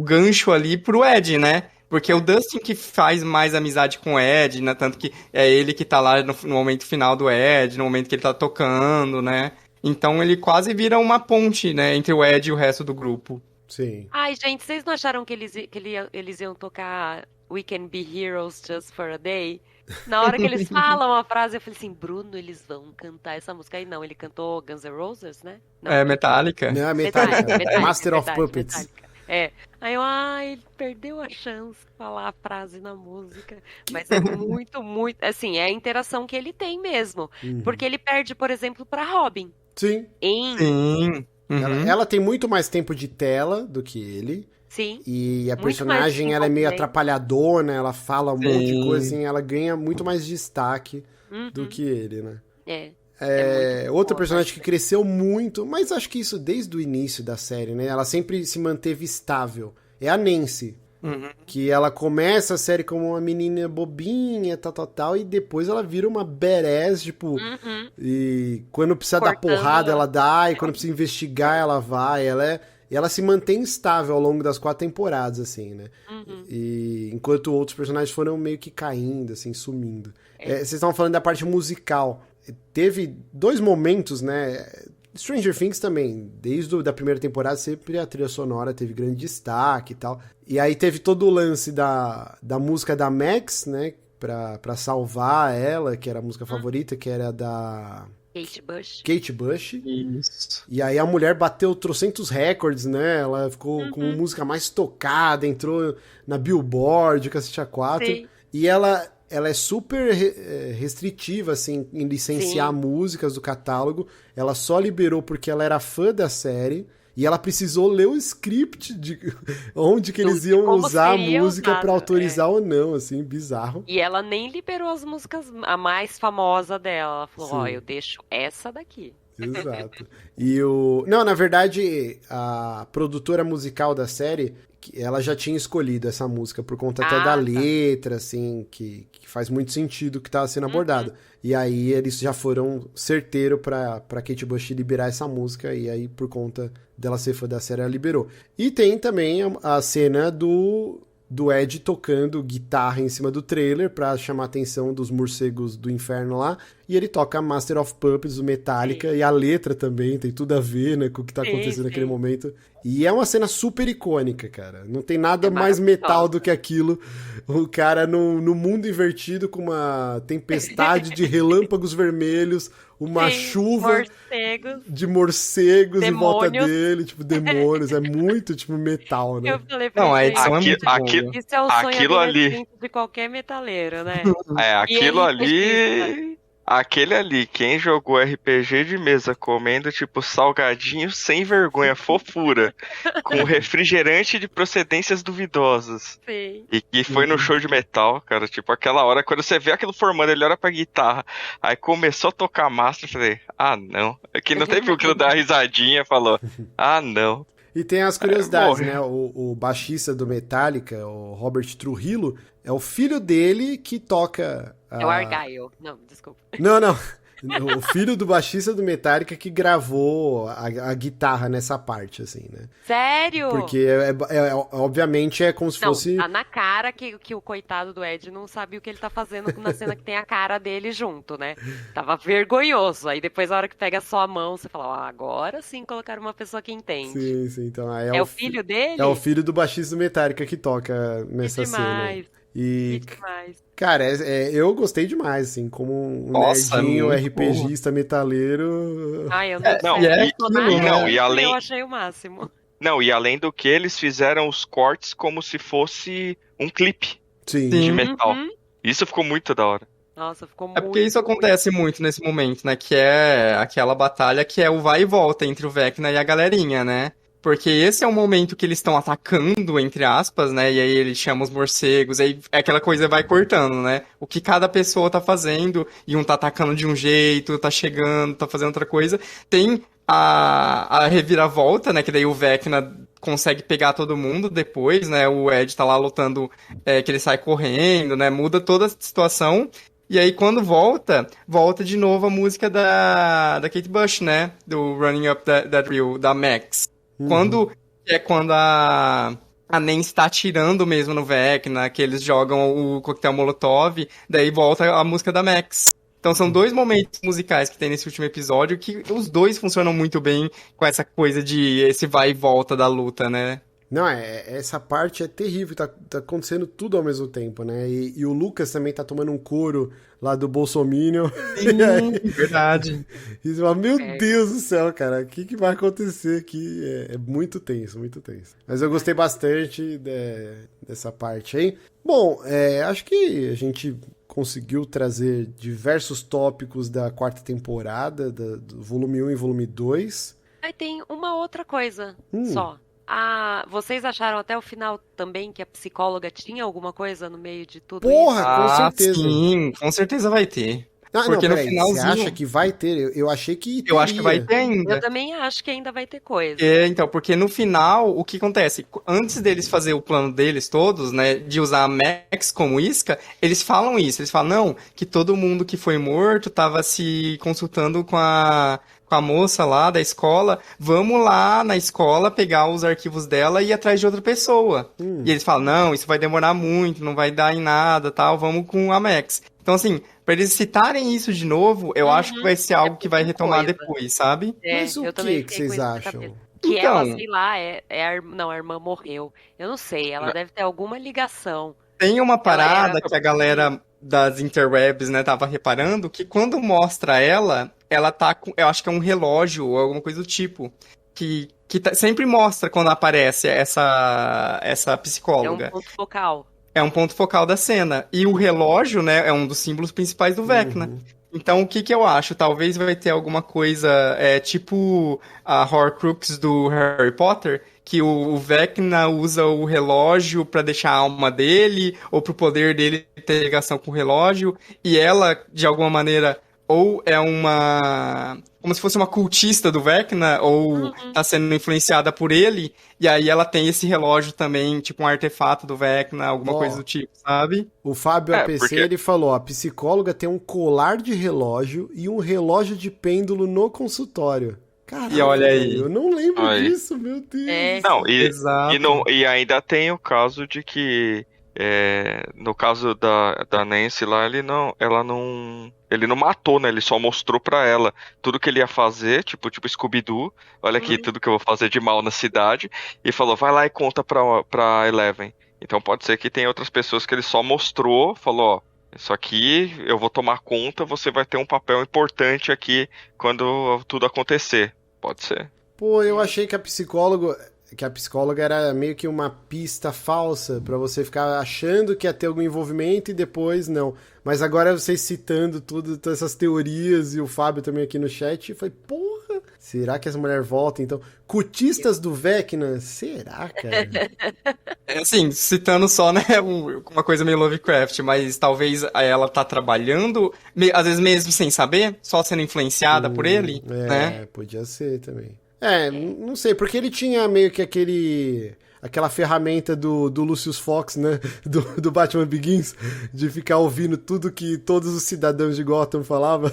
[SPEAKER 3] gancho ali pro Ed, né? Porque é o Dustin que faz mais amizade com o Ed, né? Tanto que é ele que tá lá no momento final do Ed, no momento que ele tá tocando, né? Então ele quase vira uma ponte, né, entre o Ed e o resto do grupo.
[SPEAKER 1] Sim.
[SPEAKER 2] Ai, gente, vocês não acharam que eles iam tocar We Can Be Heroes Just for a Day? Na hora que eles falam a frase, eu falei assim, Bruno, eles vão cantar essa música. Aí não, ele cantou Guns N' Roses, né? Não,
[SPEAKER 3] É, Metallica.
[SPEAKER 1] Não, é Metallica.
[SPEAKER 2] Metallica,
[SPEAKER 1] Master of
[SPEAKER 2] Metallica,
[SPEAKER 1] Puppets.
[SPEAKER 2] Metallica. É. Aí eu, ele perdeu a chance de falar a frase na música. Mas é muito, muito. Assim, é a interação que ele tem mesmo. Porque ele perde, por exemplo, pra Robin.
[SPEAKER 1] Sim.
[SPEAKER 3] Sim. Uhum.
[SPEAKER 1] Ela tem muito mais tempo de tela do que ele.
[SPEAKER 2] Sim.
[SPEAKER 1] E a
[SPEAKER 2] Muito
[SPEAKER 1] personagem,
[SPEAKER 2] mais
[SPEAKER 1] ela é meio
[SPEAKER 2] envolvente.
[SPEAKER 1] atrapalhadona, ela fala um monte de
[SPEAKER 3] Sim.
[SPEAKER 1] coisa, assim, ela ganha muito mais destaque do que ele, né?
[SPEAKER 2] Muito
[SPEAKER 1] Outra
[SPEAKER 2] boa,
[SPEAKER 1] personagem que
[SPEAKER 2] bastante.
[SPEAKER 1] cresceu muito, mas acho que isso desde o início da série, né? Ela sempre se manteve estável. É a Nancy.
[SPEAKER 3] Uhum.
[SPEAKER 1] Que ela começa a série como uma menina bobinha, tal, e depois ela vira uma badass, tipo, e quando precisa dar
[SPEAKER 2] Cortando.
[SPEAKER 1] porrada, ela dá, e quando precisa investigar, ela vai, ela se mantém estável ao longo das 4 temporadas, assim, né? E enquanto outros personagens foram meio que caindo, assim, sumindo. Vocês estavam falando da parte musical. Teve 2 momentos, né? Stranger Things também, desde a primeira temporada, sempre a trilha sonora teve grande destaque e tal. E aí teve todo o lance da música da Max, né? Pra salvar ela, que era a música favorita, que era da Kate Bush.
[SPEAKER 3] Isso.
[SPEAKER 1] E aí a mulher bateu trocentos recordes, né? Ela ficou com música mais tocada, entrou na Billboard, o Cacete A4.
[SPEAKER 2] Sim.
[SPEAKER 1] E ela é super restritiva, assim, em licenciar músicas do catálogo. Ela só liberou porque ela era fã da série. E ela precisou ler o script de onde que eles iam
[SPEAKER 2] como
[SPEAKER 1] usar a
[SPEAKER 2] seria
[SPEAKER 1] música
[SPEAKER 2] usado,
[SPEAKER 1] pra autorizar ou não, assim, bizarro.
[SPEAKER 2] E ela nem liberou as músicas, a mais famosa dela. Ela falou,
[SPEAKER 1] Sim.
[SPEAKER 2] eu deixo essa daqui.
[SPEAKER 1] Exato. Não, na verdade, a produtora musical da série, ela já tinha escolhido essa música por conta até da
[SPEAKER 2] tá.
[SPEAKER 1] letra, assim, que faz muito sentido o que estava sendo abordado. E aí eles já foram certeiro pra Kate Bush liberar essa música, e aí por conta dela ser fã da série, ela liberou. E tem também a cena do Ed tocando guitarra em cima do trailer pra chamar a atenção dos morcegos do inferno lá, e ele toca Master of Puppets do Metallica, e a letra também tem tudo a ver, né, com o que tá acontecendo naquele momento. E é uma cena super icônica, cara. Não tem nada mais metal do que aquilo. O cara no mundo invertido com uma tempestade de relâmpagos vermelhos, uma chuva de morcegos em volta dele, tipo, demônios. É muito, tipo, metal, né?
[SPEAKER 2] Eu falei pra
[SPEAKER 3] Não, a
[SPEAKER 2] ele,
[SPEAKER 3] edição é muito boa.
[SPEAKER 2] isso é o sonho
[SPEAKER 4] aquilo ali.
[SPEAKER 2] adolescente de qualquer metaleiro, né?
[SPEAKER 4] Aquilo ali. Aquele ali, quem jogou RPG de mesa comendo, tipo, salgadinho sem vergonha, fofura, com refrigerante de procedências duvidosas.
[SPEAKER 2] Sim.
[SPEAKER 4] E que foi no show de metal, cara, tipo, aquela hora, quando você vê aquilo formando, ele olha pra guitarra, aí começou a tocar Master, eu falei, não. Aqui não teve o que dar risadinha, falou, não.
[SPEAKER 1] E tem as curiosidades, né? O baixista do Metallica, o Robert Trujillo, é o filho dele que toca...
[SPEAKER 2] É o Argyle. Não, desculpa.
[SPEAKER 1] Não. O filho do baixista do Metallica que gravou a guitarra nessa parte, assim, né?
[SPEAKER 2] Sério?
[SPEAKER 1] Porque, obviamente, é como se fosse...
[SPEAKER 2] Tá na cara que o coitado do Ed não sabe o que ele tá fazendo na cena que tem a cara dele junto, né? Tava vergonhoso. Aí depois, a hora que pega só a mão, você fala, agora sim colocaram uma pessoa que entende.
[SPEAKER 1] Sim. Então,
[SPEAKER 2] é o filho dele?
[SPEAKER 1] É o filho do baixista do Metallica que toca nessa cena. E, cara, eu gostei demais, assim, como um nerdinho, RPGista, metaleiro.
[SPEAKER 2] Eu não sei.
[SPEAKER 4] E além...
[SPEAKER 2] Eu achei o máximo.
[SPEAKER 4] Não, e além do que, eles fizeram os cortes como se fosse um clipe
[SPEAKER 1] de
[SPEAKER 4] metal. Isso ficou muito da hora.
[SPEAKER 2] Nossa, ficou muito...
[SPEAKER 3] É porque isso acontece muito nesse momento, né? Que é aquela batalha que é o vai e volta entre o Vecna e a galerinha, né? Porque esse é o momento que eles estão atacando, entre aspas, né? E aí ele chama os morcegos, aí aquela coisa vai cortando, né? O que cada pessoa tá fazendo, e um tá atacando de um jeito, tá chegando, tá fazendo outra coisa. Tem a reviravolta, né? Que daí o Vecna consegue pegar todo mundo depois, né? O Ed tá lá lutando, que ele sai correndo, né? Muda toda a situação. E aí, quando volta de novo a música da Kate Bush, né? Do Running Up That Hill, da Max. Quando a Nancy tá atirando mesmo no Vecna, que eles jogam o coquetel Molotov, daí volta a música da Max. Então são dois momentos musicais que tem nesse último episódio que os dois funcionam muito bem com essa coisa de esse vai e volta da luta, né?
[SPEAKER 1] Não, essa parte é terrível, tá acontecendo tudo ao mesmo tempo, né? E o Lucas também tá tomando um couro lá do Bolsominion.
[SPEAKER 3] Sim, verdade.
[SPEAKER 1] E você fala, meu Deus do céu, cara, o que vai acontecer aqui? É muito tenso, muito tenso. Mas eu gostei bastante dessa parte aí. Bom, acho que a gente conseguiu trazer diversos tópicos da quarta temporada, do volume 1 e volume 2.
[SPEAKER 2] Aí tem uma outra coisa só. Vocês acharam até o final também que a psicóloga tinha alguma coisa no meio de tudo
[SPEAKER 1] Porra,
[SPEAKER 2] isso?
[SPEAKER 1] com certeza.
[SPEAKER 3] Sim, com certeza vai ter.
[SPEAKER 1] Porque
[SPEAKER 3] no
[SPEAKER 1] peraí,
[SPEAKER 3] finalzinho...
[SPEAKER 1] você acha que vai ter? Eu achei que teria.
[SPEAKER 3] Eu acho que vai ter ainda.
[SPEAKER 2] Eu também acho que ainda vai ter coisa.
[SPEAKER 3] Então, porque no final, o que acontece? Antes deles fazer o plano deles todos, né, de usar a Max como isca, eles falam isso. Eles falam, não, que todo mundo que foi morto tava se consultando com a moça lá da escola, vamos lá na escola pegar os arquivos dela e ir atrás de outra pessoa. E eles falam, não, isso vai demorar muito, não vai dar em nada, tal, vamos com a Max. Então, assim, pra eles citarem isso de novo, eu acho que vai ser algo que vai retomar depois, sabe?
[SPEAKER 1] Mas o
[SPEAKER 2] eu também
[SPEAKER 1] que
[SPEAKER 2] fiquei com
[SPEAKER 1] vocês
[SPEAKER 2] isso na
[SPEAKER 1] acham?
[SPEAKER 2] cabeça. Que
[SPEAKER 3] Então-
[SPEAKER 2] ela, sei lá, a irmã morreu. Eu não sei, ela deve ter alguma ligação.
[SPEAKER 3] Tem uma parada
[SPEAKER 2] era-
[SPEAKER 3] que a galera das interwebs, né, tava reparando, que quando mostra ela tá com, eu acho que é um relógio ou alguma coisa do tipo, que sempre mostra quando aparece essa
[SPEAKER 2] É um
[SPEAKER 3] psicóloga.
[SPEAKER 2] ponto focal.
[SPEAKER 3] É um ponto focal da cena. E o relógio, né, é um dos símbolos principais do Vecna. Então, o que eu acho? Talvez vai ter alguma coisa, tipo a Horcrux do Harry Potter, que o Vecna usa o relógio pra deixar a alma dele, ou pro poder dele ter ligação com o relógio, e ela, de alguma maneira, ou é como se fosse uma cultista do Vecna, ou tá sendo influenciada por ele, e aí ela tem esse relógio também, tipo um artefato do Vecna, alguma coisa do tipo, sabe?
[SPEAKER 1] O Fábio APC,
[SPEAKER 4] porque-
[SPEAKER 1] ele falou, a psicóloga tem um colar de relógio e um relógio de pêndulo no consultório. Caralho,
[SPEAKER 3] E olha aí.
[SPEAKER 1] eu não lembro
[SPEAKER 4] Aí.
[SPEAKER 1] disso, meu Deus.
[SPEAKER 4] Não,
[SPEAKER 3] Exato.
[SPEAKER 4] e ainda tem o caso de que no caso da Nancy lá, ele não matou, né? Ele só mostrou pra ela tudo que ele ia fazer, tipo Scooby-Doo. Olha aqui tudo que eu vou fazer de mal na cidade. E falou, vai lá e conta pra Eleven. Então pode ser que tenha outras pessoas que ele só mostrou, falou, ó, isso aqui eu vou tomar conta, você vai ter um papel importante aqui quando tudo acontecer. Pode ser.
[SPEAKER 1] Pô, eu achei que a psicóloga era meio que uma pista falsa pra você ficar achando que ia ter algum envolvimento e depois não. Mas agora vocês citando todas essas teorias e o Fábio também aqui no chat, foi porra, será que essa mulher volta então? Cutistas do Vecna? Será, cara?
[SPEAKER 3] Assim, citando só, né, uma coisa meio Lovecraft, mas talvez ela tá trabalhando, às vezes mesmo sem saber, só sendo influenciada por ele, né?
[SPEAKER 1] Podia ser também. Não sei, porque ele tinha meio que aquela ferramenta do Lucius Fox, né, do Batman Begins, de ficar ouvindo tudo que todos os cidadãos de Gotham falavam.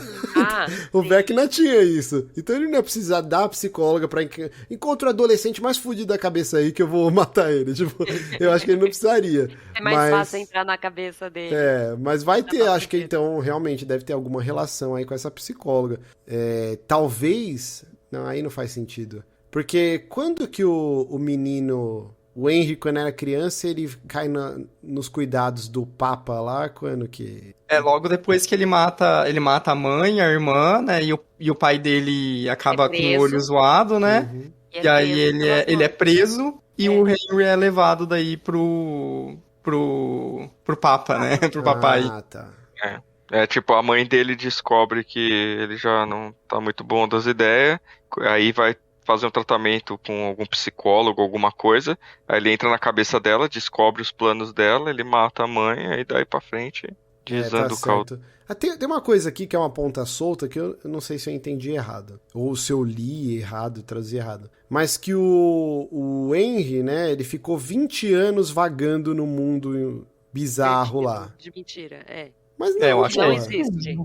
[SPEAKER 1] O Vecna tinha isso. Então ele não ia precisar da psicóloga pra encontrar o adolescente mais fudido da cabeça aí que eu vou matar ele. Tipo, eu acho que ele não precisaria.
[SPEAKER 2] É mais fácil entrar na cabeça dele.
[SPEAKER 1] Mas vai ter, acho que então realmente deve ter alguma relação aí com essa psicóloga. Talvez... Não, aí não faz sentido. Porque quando que o menino, o Henry, quando era criança, ele cai nos cuidados do Papa lá, quando que...
[SPEAKER 3] Logo depois que ele mata a mãe, a irmã, né, e o pai dele acaba com o olho zoado, né, e aí ele é preso, e o Henry é levado daí pro Papa, né, pro papai.
[SPEAKER 1] Ah, tá.
[SPEAKER 4] Tipo, a mãe dele descobre que ele já não tá muito bom das ideias, aí vai fazer um tratamento com algum psicólogo, alguma coisa, aí ele entra na cabeça dela, descobre os planos dela, ele mata a mãe, aí daí pra frente desanda o caldo.
[SPEAKER 1] Tem uma coisa aqui que é uma ponta solta que eu não sei se eu entendi errado, ou se eu li errado, traduzi errado, mas que o Henry, né, ele ficou 20 anos vagando no mundo bizarro lá.
[SPEAKER 2] De mentira,
[SPEAKER 1] Mas
[SPEAKER 3] eu acho
[SPEAKER 2] não
[SPEAKER 3] que
[SPEAKER 2] existe.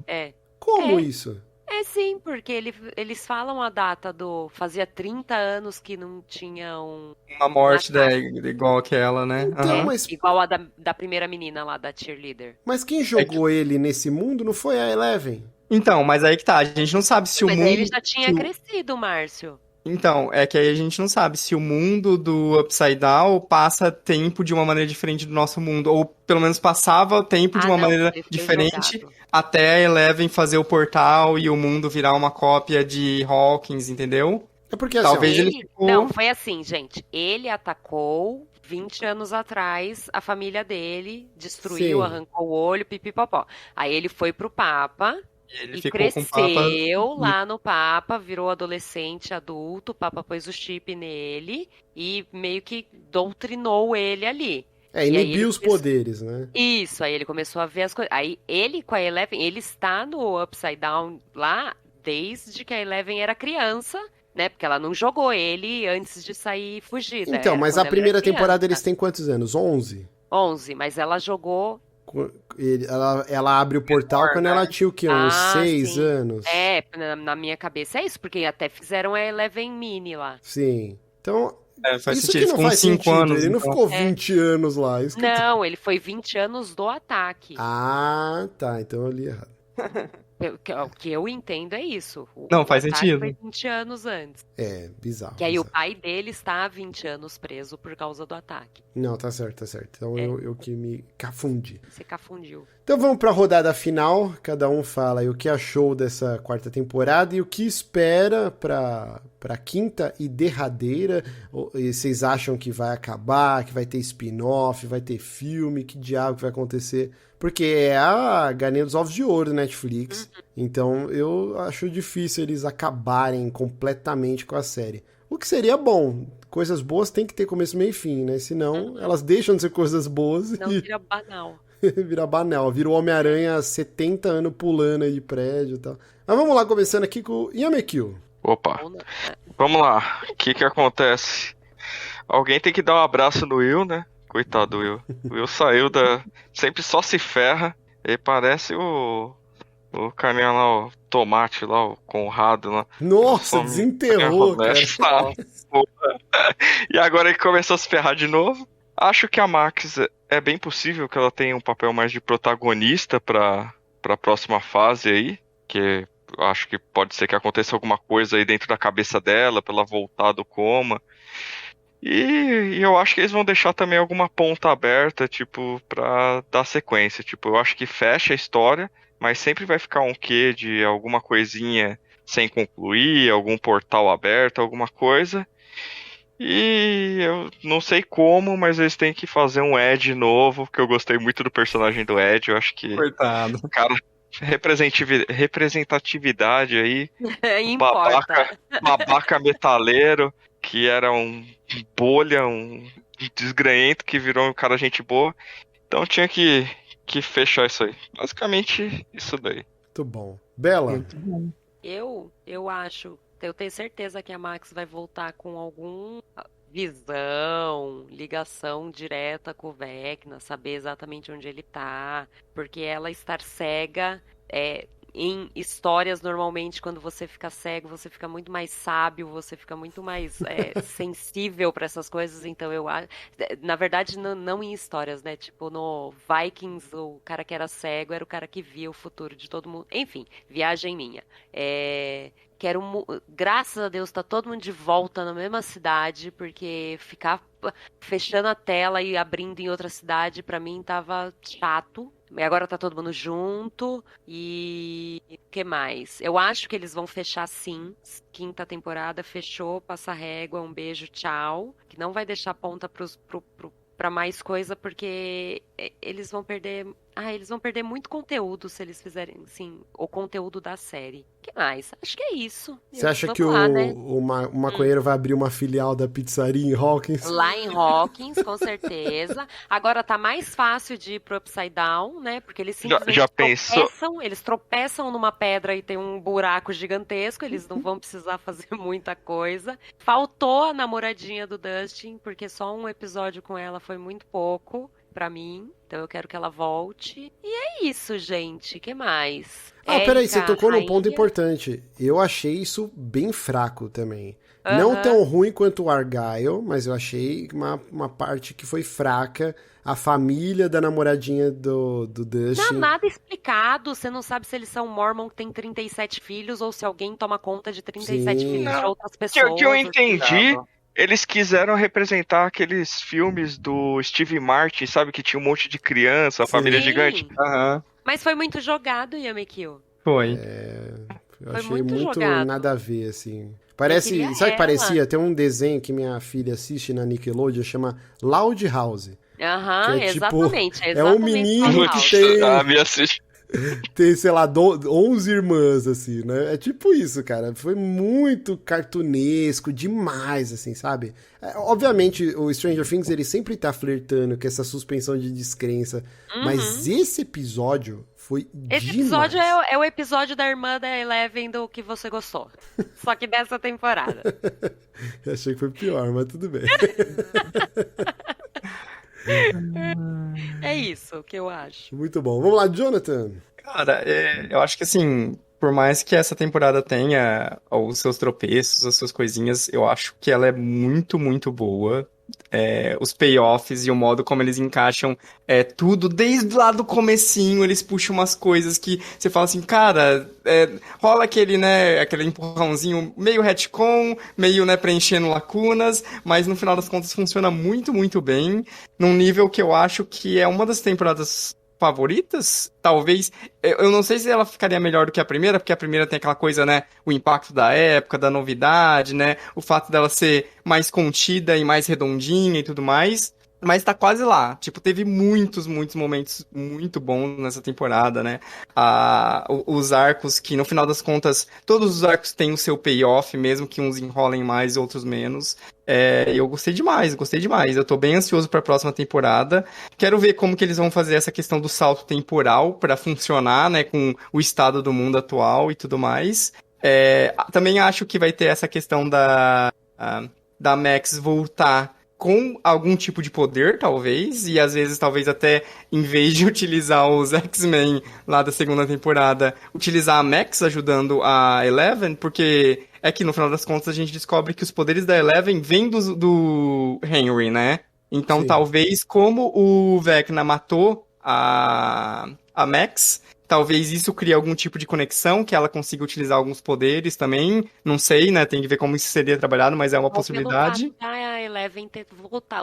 [SPEAKER 1] Como isso?
[SPEAKER 2] É sim, porque eles falam a data do. Fazia 30 anos que não tinha
[SPEAKER 3] Uma
[SPEAKER 2] um
[SPEAKER 3] morte
[SPEAKER 2] ataque.
[SPEAKER 3] igual aquela, né?
[SPEAKER 1] Então,
[SPEAKER 3] Aham.
[SPEAKER 1] mas,
[SPEAKER 2] Igual a da primeira menina lá, da cheerleader.
[SPEAKER 1] mas quem
[SPEAKER 3] É que-
[SPEAKER 1] jogou ele nesse mundo não foi a Eleven.
[SPEAKER 3] Então, mas aí que tá, a gente não sabe se o
[SPEAKER 2] Mas aí ele
[SPEAKER 3] mundo.
[SPEAKER 2] já
[SPEAKER 3] se
[SPEAKER 2] tinha
[SPEAKER 3] o-
[SPEAKER 2] crescido, Márcio.
[SPEAKER 3] Então, é que aí a gente não sabe se o mundo do Upside Down passa tempo de uma maneira diferente do nosso mundo, ou pelo menos passava o tempo de
[SPEAKER 2] Ah,
[SPEAKER 3] uma
[SPEAKER 2] não,
[SPEAKER 3] maneira
[SPEAKER 2] ele foi
[SPEAKER 3] diferente
[SPEAKER 2] jogado.
[SPEAKER 3] até a Eleven fazer o portal e o mundo virar uma cópia de Hawkins, entendeu?
[SPEAKER 1] É porque assim,
[SPEAKER 3] Talvez ele ficou.
[SPEAKER 2] Não, foi assim, gente. Ele atacou 20 anos atrás a família dele, destruiu,
[SPEAKER 1] Sim.
[SPEAKER 2] arrancou o olho, pipipopó. Aí ele foi pro Papa.
[SPEAKER 3] Ele
[SPEAKER 2] E
[SPEAKER 3] ficó com o Papa.
[SPEAKER 2] cresceu lá no Papa, virou adolescente, adulto, o Papa pôs o chip nele e meio que doutrinou ele ali.
[SPEAKER 1] ó,
[SPEAKER 2] E aí
[SPEAKER 1] inibiu
[SPEAKER 2] ele
[SPEAKER 1] os
[SPEAKER 2] começou-
[SPEAKER 1] poderes, né?
[SPEAKER 2] Isso, aí ele começou a ver as coisas. Aí ele com a Eleven, ele está no Upside Down lá desde que a Eleven era criança, né? Porque ela não jogou ele antes de sair fugida.
[SPEAKER 1] Então,
[SPEAKER 2] era
[SPEAKER 1] mas
[SPEAKER 2] quando
[SPEAKER 1] a
[SPEAKER 2] ela era
[SPEAKER 1] primeira
[SPEAKER 2] criança.
[SPEAKER 1] temporada eles têm quantos anos? 11?
[SPEAKER 2] 11, mas ela jogou.
[SPEAKER 1] Ela abre o portal quando ela tinha o quê? Uns
[SPEAKER 2] Ah,
[SPEAKER 1] 6
[SPEAKER 2] sim.
[SPEAKER 1] anos?
[SPEAKER 2] É, na minha cabeça é isso, porque até fizeram a Eleven Mini lá.
[SPEAKER 1] Sim. Então,
[SPEAKER 3] Faz
[SPEAKER 1] isso
[SPEAKER 3] sentido,
[SPEAKER 1] que
[SPEAKER 3] ele
[SPEAKER 1] não
[SPEAKER 3] ficou uns
[SPEAKER 1] faz
[SPEAKER 3] 5
[SPEAKER 1] sentido.
[SPEAKER 3] anos.
[SPEAKER 1] Ele não
[SPEAKER 3] então.
[SPEAKER 1] ficou
[SPEAKER 2] É.
[SPEAKER 1] 20 anos lá. Isso que eu tô-
[SPEAKER 2] Não, ele foi 20 anos do ataque.
[SPEAKER 1] Ah, tá. Então eu li errado.
[SPEAKER 2] O que eu entendo é isso.
[SPEAKER 3] Não, faz
[SPEAKER 2] ataque
[SPEAKER 3] sentido.
[SPEAKER 2] foi 20 anos antes.
[SPEAKER 1] É, bizarro.
[SPEAKER 2] Que aí o
[SPEAKER 1] bizarro.
[SPEAKER 2] pai dele está há 20 anos preso por causa do ataque.
[SPEAKER 1] Não, tá certo, tá certo. Então
[SPEAKER 2] É.
[SPEAKER 1] eu que me cafundi.
[SPEAKER 2] Você confundiu.
[SPEAKER 1] Então vamos pra rodada final. Cada um fala aí o que achou dessa quarta temporada e o que espera pra quinta e derradeira. E vocês acham que vai acabar, que vai ter spin-off, vai ter filme, que diabo que vai acontecer? Porque é a galinha dos ovos de ouro do Netflix. Então eu acho difícil eles acabarem completamente com a série. O que seria bom. Coisas boas tem que ter começo, meio e fim, né? Senão elas deixam de ser coisas boas
[SPEAKER 2] Não
[SPEAKER 1] e
[SPEAKER 2] vira banal.
[SPEAKER 1] vira banal. Vira o Homem-Aranha 70 anos pulando aí de prédio e tal. Mas vamos lá, começando aqui com o Yamekil.
[SPEAKER 4] Opa,
[SPEAKER 2] Ou não.
[SPEAKER 4] vamos lá. O que acontece? Alguém tem que dar um abraço no Will, né? Coitado do Will. O Will saiu da... Sempre só se ferra. Ele parece o carinha lá, o Tomate lá, o Conrado lá.
[SPEAKER 1] Nossa,
[SPEAKER 4] Some-
[SPEAKER 1] desenterrou, cara.
[SPEAKER 4] E agora ele começou a se ferrar de novo. Acho que a Max é bem possível que ela tenha um papel mais de protagonista pra próxima fase aí. Que eu acho que pode ser que aconteça alguma coisa aí dentro da cabeça dela, pra ela voltar do coma. E eu acho que eles vão deixar também alguma ponta aberta, tipo, pra dar sequência. Tipo, eu acho que fecha a história, mas sempre vai ficar um quê de alguma coisinha sem concluir, algum portal aberto, alguma coisa. E eu não sei como, mas eles têm que fazer um Ed novo, porque eu gostei muito do personagem do Ed. Eu acho que,
[SPEAKER 3] Coitado.
[SPEAKER 4] cara, representatividade aí,
[SPEAKER 2] Importa.
[SPEAKER 4] babaca metaleiro, que era um bolha, um desgranhento que virou um cara gente boa. Então tinha que fechar isso aí. Basicamente isso daí.
[SPEAKER 1] Muito bom. Bela,
[SPEAKER 2] Eu acho, eu tenho certeza que a Max vai voltar com algum visão, ligação direta com o Vecna, saber exatamente onde ele tá, porque ela estar cega em histórias, normalmente, quando você fica cego, você fica muito mais sábio, você fica muito mais sensível para essas coisas. Então, eu acho. Na verdade, não em histórias, né? Tipo, no Vikings, o cara que era cego era o cara que via o futuro de todo mundo. Enfim, viagem minha. Graças a Deus, tá todo mundo de volta na mesma cidade, porque ficar fechando a tela e abrindo em outra cidade, pra mim, tava chato. E agora tá todo mundo junto. E o que mais? Eu acho que eles vão fechar sim. Quinta temporada fechou, passa régua, um beijo, tchau. Que não vai deixar ponta pra mais coisa, porque eles vão perder. Eles vão perder muito conteúdo se eles fizerem, assim, o conteúdo da série. O que mais? Acho que é isso.
[SPEAKER 1] você acha
[SPEAKER 2] Vamos
[SPEAKER 1] que
[SPEAKER 2] lá, né?
[SPEAKER 1] o maconheiro vai abrir uma filial da pizzaria em Hawkins?
[SPEAKER 2] Lá em Hawkins, com certeza. Agora tá mais fácil de ir pro Upside Down, né? Porque eles simplesmente
[SPEAKER 4] Já pensou?
[SPEAKER 2] eles tropeçam numa pedra e tem um buraco gigantesco, eles não vão precisar fazer muita coisa. Faltou a namoradinha do Dustin, porque só um episódio com ela foi muito pouco. pra mim. Então eu quero que ela volte. E é isso, gente. Que mais?
[SPEAKER 1] Peraí, você
[SPEAKER 2] Érica,
[SPEAKER 1] tocou num ponto
[SPEAKER 2] rainha.
[SPEAKER 1] importante. Eu achei isso bem fraco também.
[SPEAKER 2] Aham.
[SPEAKER 1] Não tão ruim quanto o Argyle, mas eu achei uma parte que foi fraca. A família da namoradinha do
[SPEAKER 2] Não há
[SPEAKER 1] Dustin.
[SPEAKER 2] nada explicado. Você não sabe se eles são Mormon que tem 37 filhos ou se alguém toma conta de 37
[SPEAKER 1] Sim.
[SPEAKER 2] filhos de
[SPEAKER 4] Não,
[SPEAKER 2] outras
[SPEAKER 4] que
[SPEAKER 2] pessoas.
[SPEAKER 4] eu entendi,
[SPEAKER 3] Tava.
[SPEAKER 4] eles quiseram representar aqueles filmes do Steve Martin, sabe? Que tinha um monte de criança, a
[SPEAKER 1] Sim.
[SPEAKER 4] família gigante.
[SPEAKER 2] Sim,
[SPEAKER 3] Aham,
[SPEAKER 2] mas foi muito jogado, Yamekio.
[SPEAKER 3] foi.
[SPEAKER 1] Eu
[SPEAKER 2] Foi
[SPEAKER 1] achei
[SPEAKER 2] muito
[SPEAKER 1] muito
[SPEAKER 2] jogado.
[SPEAKER 1] nada a ver, assim. Parece.
[SPEAKER 2] queria
[SPEAKER 1] Sabe o que
[SPEAKER 2] ela.
[SPEAKER 1] parecia? Tem um desenho que minha filha assiste na Nickelodeon, chama Loud House.
[SPEAKER 2] Aham,
[SPEAKER 1] Que é tipo,
[SPEAKER 2] exatamente.
[SPEAKER 1] é um menino
[SPEAKER 2] Loud
[SPEAKER 1] que
[SPEAKER 2] House.
[SPEAKER 1] tem-
[SPEAKER 4] A minha assiste.
[SPEAKER 1] Tem, sei lá, 11 irmãs, assim, né? É tipo isso, cara. Foi muito cartunesco, demais, assim, sabe? Obviamente, o Stranger Things, ele sempre tá flertando com essa suspensão de descrença. Mas esse episódio foi
[SPEAKER 2] Esse
[SPEAKER 1] demais.
[SPEAKER 2] episódio é o episódio da irmã da Eleven do que você gostou. Só que dessa temporada.
[SPEAKER 1] Eu achei que foi pior, mas tudo bem.
[SPEAKER 2] É isso que eu acho.
[SPEAKER 1] Muito bom. Vamos lá, Jonathan.
[SPEAKER 3] Cara, eu acho que assim, por mais que essa temporada tenha os seus tropeços, as suas coisinhas, eu acho que ela é muito, muito boa. Os payoffs e o modo como eles encaixam tudo, desde lá do comecinho, eles puxam umas coisas que você fala assim, cara, rola aquele, né, aquele empurrãozinho meio retcon, meio, né, preenchendo lacunas, mas no final das contas funciona muito, muito bem, num nível que eu acho que é uma das temporadas favoritas, talvez. Eu não sei se ela ficaria melhor do que a primeira, porque a primeira tem aquela coisa, né? O impacto da época, da novidade, né? O fato dela ser mais contida e mais redondinha e tudo mais. Mas tá quase lá. Tipo, teve muitos, muitos momentos muito bons nessa temporada, né? Os arcos que, no final das contas, todos os arcos têm o seu payoff, mesmo que uns enrolem mais e outros menos. Eu gostei demais, gostei demais. Eu tô bem ansioso pra próxima temporada. Quero ver como que eles vão fazer essa questão do salto temporal pra funcionar, né? Com o estado do mundo atual e tudo mais. Também acho que vai ter essa questão da Max voltar com algum tipo de poder, talvez, e às vezes, talvez até, em vez de utilizar os X-Men lá da segunda temporada, utilizar a Max ajudando a Eleven, porque é que no final das contas a gente descobre que os poderes da Eleven vêm do Henry, né? Então,
[SPEAKER 1] Sim.
[SPEAKER 3] talvez, como o Vecna matou a Max, talvez isso crie algum tipo de conexão, que ela consiga utilizar alguns poderes também. Não sei, né? Tem que ver como isso seria trabalhado, mas é uma possibilidade.
[SPEAKER 2] Pelo fato da Eleven ter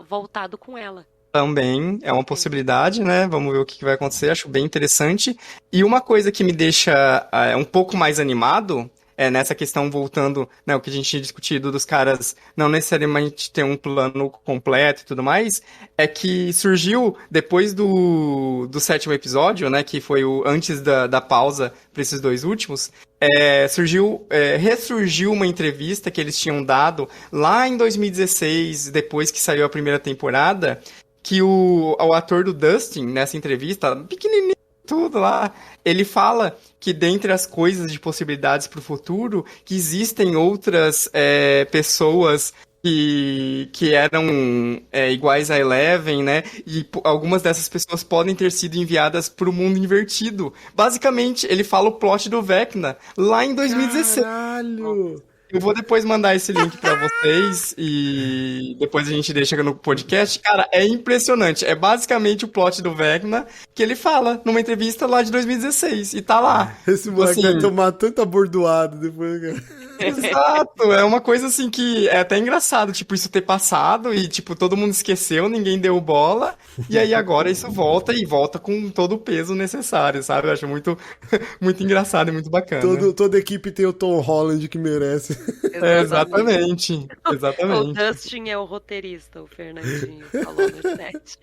[SPEAKER 2] voltado com ela.
[SPEAKER 3] Também é uma possibilidade, né? Vamos ver o que vai acontecer. Acho bem interessante. E uma coisa que me deixa um pouco mais animado nessa questão, voltando, né, o que a gente tinha discutido dos caras não necessariamente ter um plano completo e tudo mais, é que surgiu, depois do 7º episódio, né, que foi o antes da pausa para esses dois últimos, ressurgiu uma entrevista que eles tinham dado lá em 2016, depois que saiu a primeira temporada, que o ator do Dustin, nessa entrevista, pequenininho, tudo lá, ele fala que dentre as coisas de possibilidades para o futuro, que existem outras pessoas que eram iguais a Eleven, né? E algumas dessas pessoas podem ter sido enviadas para o mundo invertido. Basicamente, ele fala o plot do Vecna lá em 2016.
[SPEAKER 1] Caralho!
[SPEAKER 3] Eu vou depois mandar esse link pra vocês e depois a gente deixa no podcast. Cara, é impressionante. É basicamente o plot do Vecna que ele fala numa entrevista lá de 2016 e tá lá.
[SPEAKER 1] Esse moleque
[SPEAKER 3] Assim,
[SPEAKER 1] vai tomar tanta bordoada depois, cara.
[SPEAKER 3] Exato, é uma coisa assim que é até engraçado, tipo, isso ter passado e, tipo, todo mundo esqueceu, ninguém deu bola, e aí agora isso volta e volta com todo o peso necessário, sabe? Eu acho muito, muito engraçado e muito bacana.
[SPEAKER 1] Toda equipe tem o Tom Holland que merece.
[SPEAKER 3] Exatamente,
[SPEAKER 2] O
[SPEAKER 3] exatamente.
[SPEAKER 2] Dustin é o roteirista, o Fernandinho falou no chat.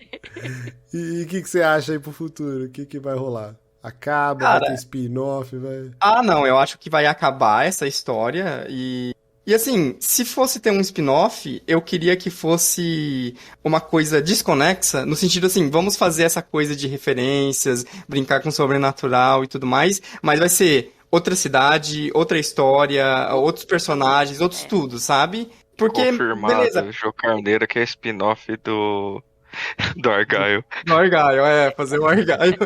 [SPEAKER 1] E o que você acha aí pro futuro? O que vai rolar? Acaba,
[SPEAKER 3] Cara,
[SPEAKER 1] vai ter spin-off, vai...
[SPEAKER 3] não, eu acho que vai acabar essa história e assim, se fosse ter um spin-off, eu queria que fosse uma coisa desconexa, no sentido assim, vamos fazer essa coisa de referências, brincar com o sobrenatural e tudo mais, mas vai ser outra cidade, outra história, outros personagens, outros tudo, sabe? Porque,
[SPEAKER 4] Confirmado,
[SPEAKER 3] beleza,
[SPEAKER 4] Jô Carneiro, que é spin-off do Argyle.
[SPEAKER 3] No Argyle, fazer o Argyle.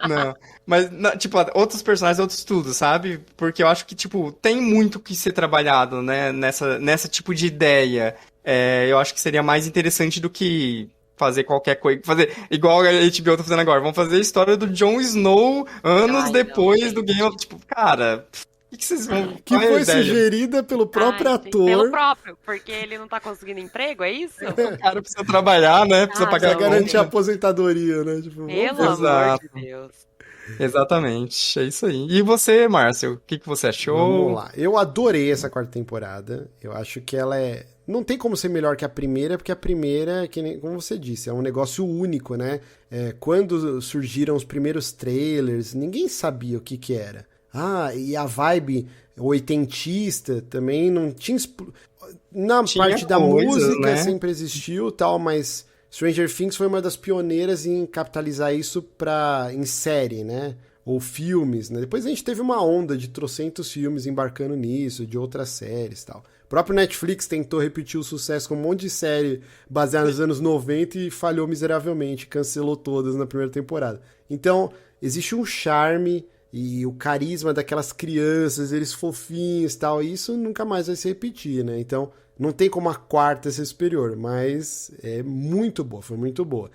[SPEAKER 3] Não. Mas, tipo, outros personagens, outros tudo, sabe? Porque eu acho que, tipo, tem muito que ser trabalhado, né? Nessa tipo de ideia. Eu acho que seria mais interessante do que fazer qualquer coisa. Fazer igual a HBO tá fazendo agora. Vamos fazer a história do Jon Snow anos depois do Game of... Tipo, cara... O que vocês vão...
[SPEAKER 1] Que foi sugerida pelo próprio ator.
[SPEAKER 2] Pelo próprio, porque ele não tá conseguindo emprego, é isso?
[SPEAKER 3] O cara precisa trabalhar, né? Precisa pagar
[SPEAKER 1] Pra garantir a aposentadoria, né? Tipo,
[SPEAKER 2] pelo amor de Deus.
[SPEAKER 3] Exatamente, é isso aí. E você, Márcio, o que você achou?
[SPEAKER 1] Vamos lá. Eu adorei essa quarta temporada. Eu acho que ela é... Não tem como ser melhor que a primeira, porque a primeira, como você disse, é um negócio único, né? Quando surgiram os primeiros trailers, ninguém sabia o que era. E a vibe oitentista também não tinha... Na parte da música, né? Sempre existiu tal, mas Stranger Things foi uma das pioneiras em capitalizar isso em série, né? Ou filmes, né? Depois a gente teve uma onda de trocentos filmes embarcando nisso, de outras séries e tal. O próprio Netflix tentou repetir o sucesso com um monte de série baseada nos anos 90 e falhou miseravelmente, cancelou todas na primeira temporada. Então, existe um charme e o carisma daquelas crianças, eles fofinhos e tal, e isso nunca mais vai se repetir, né? Então, não tem como a quarta ser superior, mas é muito boa, foi muito boa.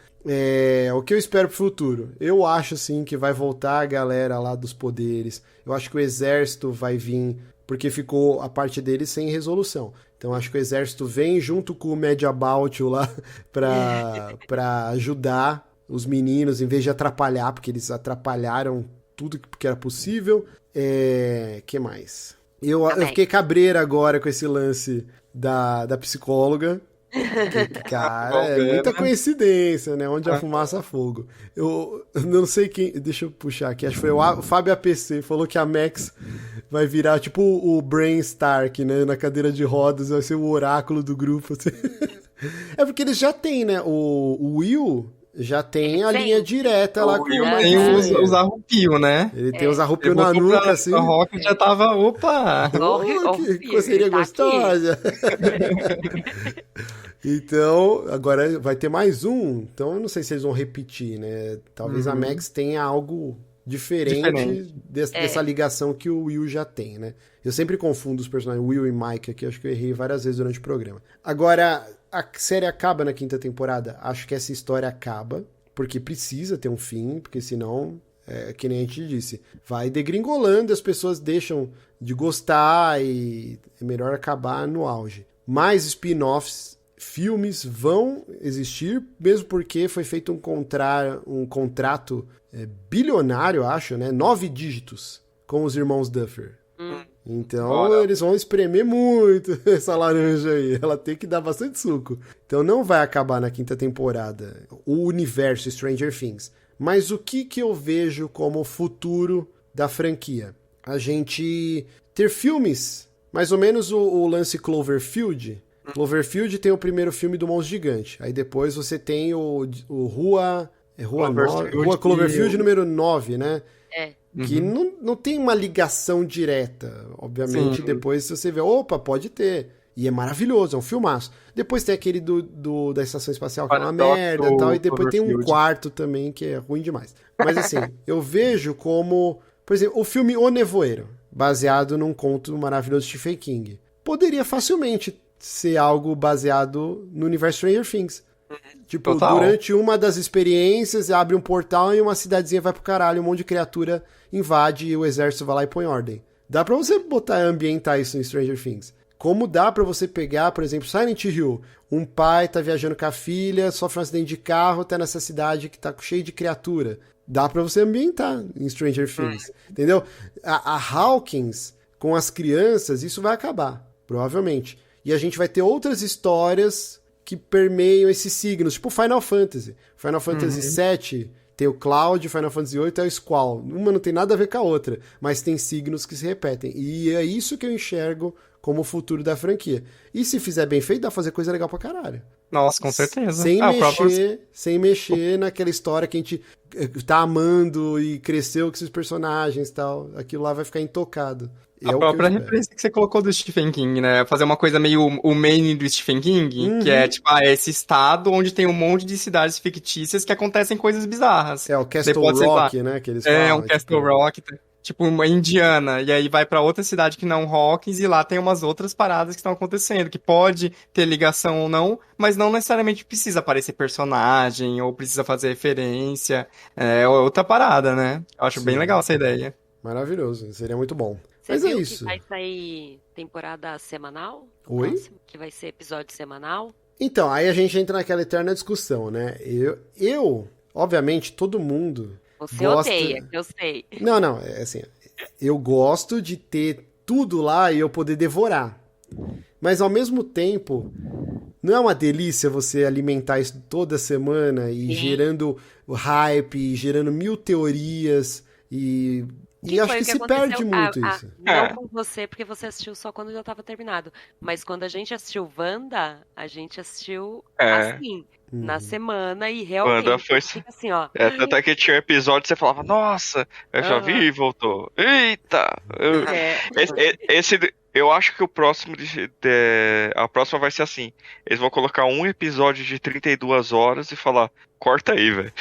[SPEAKER 1] O que eu espero pro futuro? Eu acho, sim, que vai voltar a galera lá dos poderes. Eu acho que o exército vai vir, porque ficou a parte deles sem resolução. Então, acho que o exército vem junto com o Mediabout lá pra ajudar os meninos, em vez de atrapalhar, porque eles atrapalharam tudo que era possível. Que mais? Eu fiquei cabreira agora com esse lance da psicóloga. Cara, é muita coincidência, né? Onde a fumaça, fogo. Eu não sei quem... Deixa eu puxar aqui. Acho que foi o Fábio APC. Falou que a Max vai virar tipo o Brain Stark, né? Na cadeira de rodas. Vai ser o oráculo do grupo. É porque eles já têm, né? O Will... Já tem a linha direta lá com o Mike.
[SPEAKER 3] Tem os arrupio, né?
[SPEAKER 1] Ele tem os arrupio na nuca, assim.
[SPEAKER 3] A Rock já tava, opa!
[SPEAKER 1] Que coceria gostosa! Então, agora vai ter mais um. Então, eu não sei se eles vão repetir, né? Talvez a Max tenha algo diferente. Dessa ligação que o Will já tem, né? Eu sempre confundo os personagens Will e Mike aqui. Acho que eu errei várias vezes durante o programa. Agora... A série acaba na quinta temporada? Acho que essa história acaba, porque precisa ter um fim, porque senão, que nem a gente disse, vai degringolando, as pessoas deixam de gostar e é melhor acabar no auge. Mais spin-offs, filmes vão existir, mesmo porque foi feito um contrato bilionário, acho, né? 9 dígitos com os irmãos Duffer. Então, eles vão espremer muito essa laranja aí. Ela tem que dar bastante suco. Então, não vai acabar na quinta temporada o universo Stranger Things. Mas o que eu vejo como futuro da franquia? A gente ter filmes, mais ou menos o lance Cloverfield. Cloverfield tem o primeiro filme do Monstro Gigante. Aí depois você tem o Rua Cloverfield número 9, né? Que não tem uma ligação direta. Obviamente, sim. Depois você vê, opa, pode ter. E é maravilhoso, é um filmaço. Depois tem aquele da Estação Espacial, que é uma merda e tal. E depois tem um quarto também, que é ruim demais. Mas assim, eu vejo como... Por exemplo, o filme O Nevoeiro, baseado num conto maravilhoso de Stephen King. Poderia facilmente ser algo baseado no universo Stranger Things. Tipo, total. Durante uma das experiências, abre um portal e uma cidadezinha vai pro caralho, um monte de criatura invade e o exército vai lá e põe ordem. Dá pra você ambientar isso em Stranger Things. Como dá pra você pegar, por exemplo, Silent Hill. Um pai tá viajando com a filha, sofre um acidente de carro, tá nessa cidade que tá cheio de criatura. Dá pra você ambientar em Stranger Things. Entendeu? A Hawkins, com as crianças, isso vai acabar, provavelmente. E a gente vai ter outras histórias que permeiam esses signos, tipo Final Fantasy. Final Fantasy VII tem o Cloud, Final Fantasy VIII é o Squall. Uma não tem nada a ver com a outra, mas tem signos que se repetem. E é isso que eu enxergo como o futuro da franquia. E se fizer bem feito, dá pra fazer coisa legal pra caralho.
[SPEAKER 3] Nossa, com certeza.
[SPEAKER 1] Sem mexer naquela história que a gente tá amando e cresceu com esses personagens e tal. Aquilo lá vai ficar intocado.
[SPEAKER 3] A própria referência que você colocou do Stephen King, né? Fazer uma coisa meio o Maine do Stephen King, que é tipo, esse estado onde tem um monte de cidades fictícias que acontecem coisas bizarras.
[SPEAKER 1] É o Castle Rock, né? Que eles
[SPEAKER 3] falam, um Castle Rock, tipo uma Indiana, e aí vai pra outra cidade que não Hawkins, e lá tem umas outras paradas que estão acontecendo, que pode ter ligação ou não, mas não necessariamente precisa aparecer personagem, ou precisa fazer referência. É outra parada, né? Eu acho bem legal essa ideia.
[SPEAKER 1] Maravilhoso, seria muito bom.
[SPEAKER 2] Você
[SPEAKER 1] Mas
[SPEAKER 2] viu
[SPEAKER 1] é isso.
[SPEAKER 2] Que vai sair temporada semanal?
[SPEAKER 1] Oi?
[SPEAKER 2] Próximo, que vai ser episódio semanal?
[SPEAKER 1] Então, aí a gente entra naquela eterna discussão, né? Eu obviamente, todo mundo
[SPEAKER 2] Você
[SPEAKER 1] gosta...
[SPEAKER 2] odeia, eu sei.
[SPEAKER 1] Não, é assim, eu gosto de ter tudo lá e eu poder devorar. Mas ao mesmo tempo, não é uma delícia você alimentar isso toda semana e gerando hype, gerando 1000 teorias e acho que se perde muito isso.
[SPEAKER 2] Não com você, porque você assistiu só quando já estava terminado. Mas quando a gente assistiu Wanda, a gente assistiu assim, na semana, e realmente
[SPEAKER 4] Wanda foi
[SPEAKER 2] assim, ó.
[SPEAKER 4] Até que tinha um episódio que você falava, nossa, eu já vi e voltou. Eita! Eu acho que o próximo a próxima vai ser assim. Eles vão colocar um episódio de 32 horas e falar, corta aí, velho.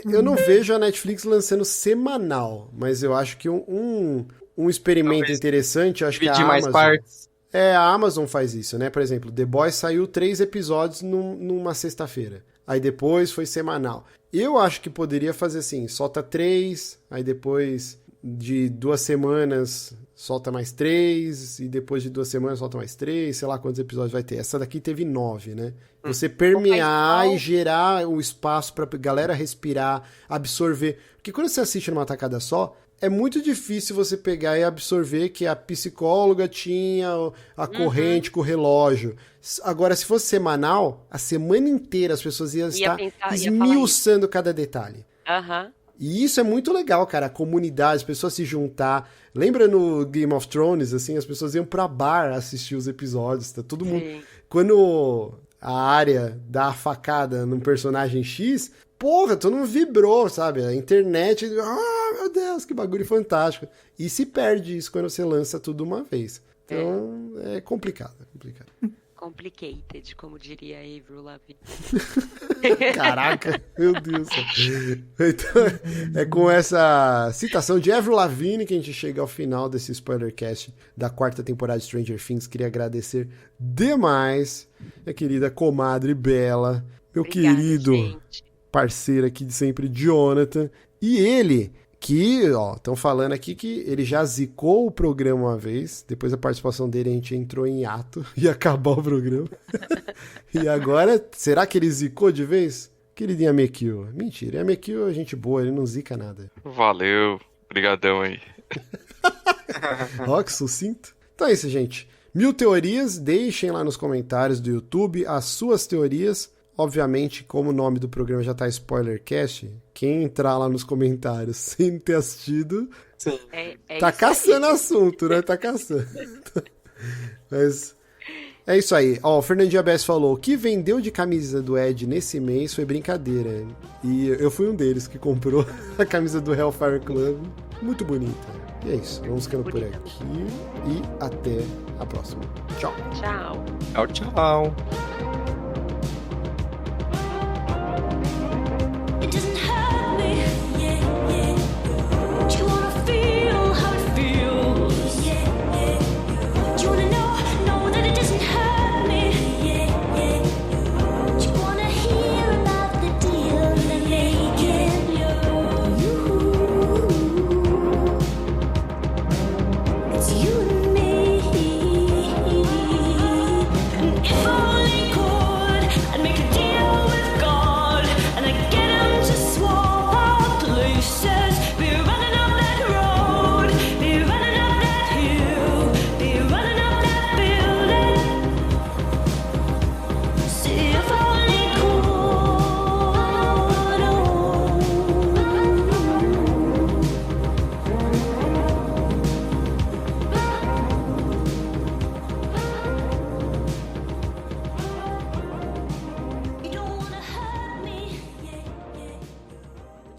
[SPEAKER 1] Eu não vejo a Netflix lançando semanal, mas eu acho que um experimento interessante, acho que a Amazon... mais partes. A Amazon faz isso, né? Por exemplo, The Boys saiu 3 episódios numa sexta-feira. Aí depois foi semanal. Eu acho que poderia fazer assim, solta 3, aí depois de 2 semanas solta mais 3, e depois de 2 semanas solta mais 3, sei lá quantos episódios vai ter. Essa daqui teve 9, né? Você permear e gerar o espaço pra galera respirar, absorver. Porque quando você assiste numa tacada só, é muito difícil você pegar e absorver que a psicóloga tinha a corrente com o relógio. Agora, se fosse semanal, a semana inteira as pessoas iam estar esmiuçando cada detalhe. E isso é muito legal, cara. A comunidade, as pessoas se juntar. Lembra no Game of Thrones, assim, as pessoas iam pra bar assistir os episódios, tá todo mundo... Sim. Quando a Arya dá a facada num personagem X, porra, todo mundo vibrou, sabe? A internet, meu Deus, que bagulho fantástico. E se perde isso quando você lança tudo uma vez. Então, é complicado,
[SPEAKER 2] Complicated, como diria Avril Lavigne.
[SPEAKER 1] Caraca, meu Deus. Então, é com essa citação de Avril Lavigne que a gente chega ao final desse spoilercast da 4ª temporada de Stranger Things. Queria agradecer demais minha querida comadre Bela, meu querido parceiro aqui de sempre, Jonathan, e ele... que, estão falando aqui que ele já zicou o programa uma vez, depois da participação dele a gente entrou em hiato e acabou o programa. E agora, será que ele zicou de vez? Queridinha Mekio. Mentira, a Mekio é gente boa, ele não zica nada.
[SPEAKER 4] Valeu, brigadão aí.
[SPEAKER 1] Ó, que sucinto. Então é isso, gente. 1000 teorias, deixem lá nos comentários do YouTube as suas teorias. Obviamente, como o nome do programa já tá Spoilercast, quem entrar lá nos comentários sem ter assistido, tá caçando assunto, né? Tá caçando. Mas é isso aí. Ó, o Fernandinho Abess falou, o que vendeu de camisa do Ed nesse mês foi brincadeira. E eu fui um deles que comprou a camisa do Hellfire Club. Muito bonita. E é isso. Vamos ficando por aqui. E até a próxima. Tchau.
[SPEAKER 2] Tchau.
[SPEAKER 3] Tchau, tchau.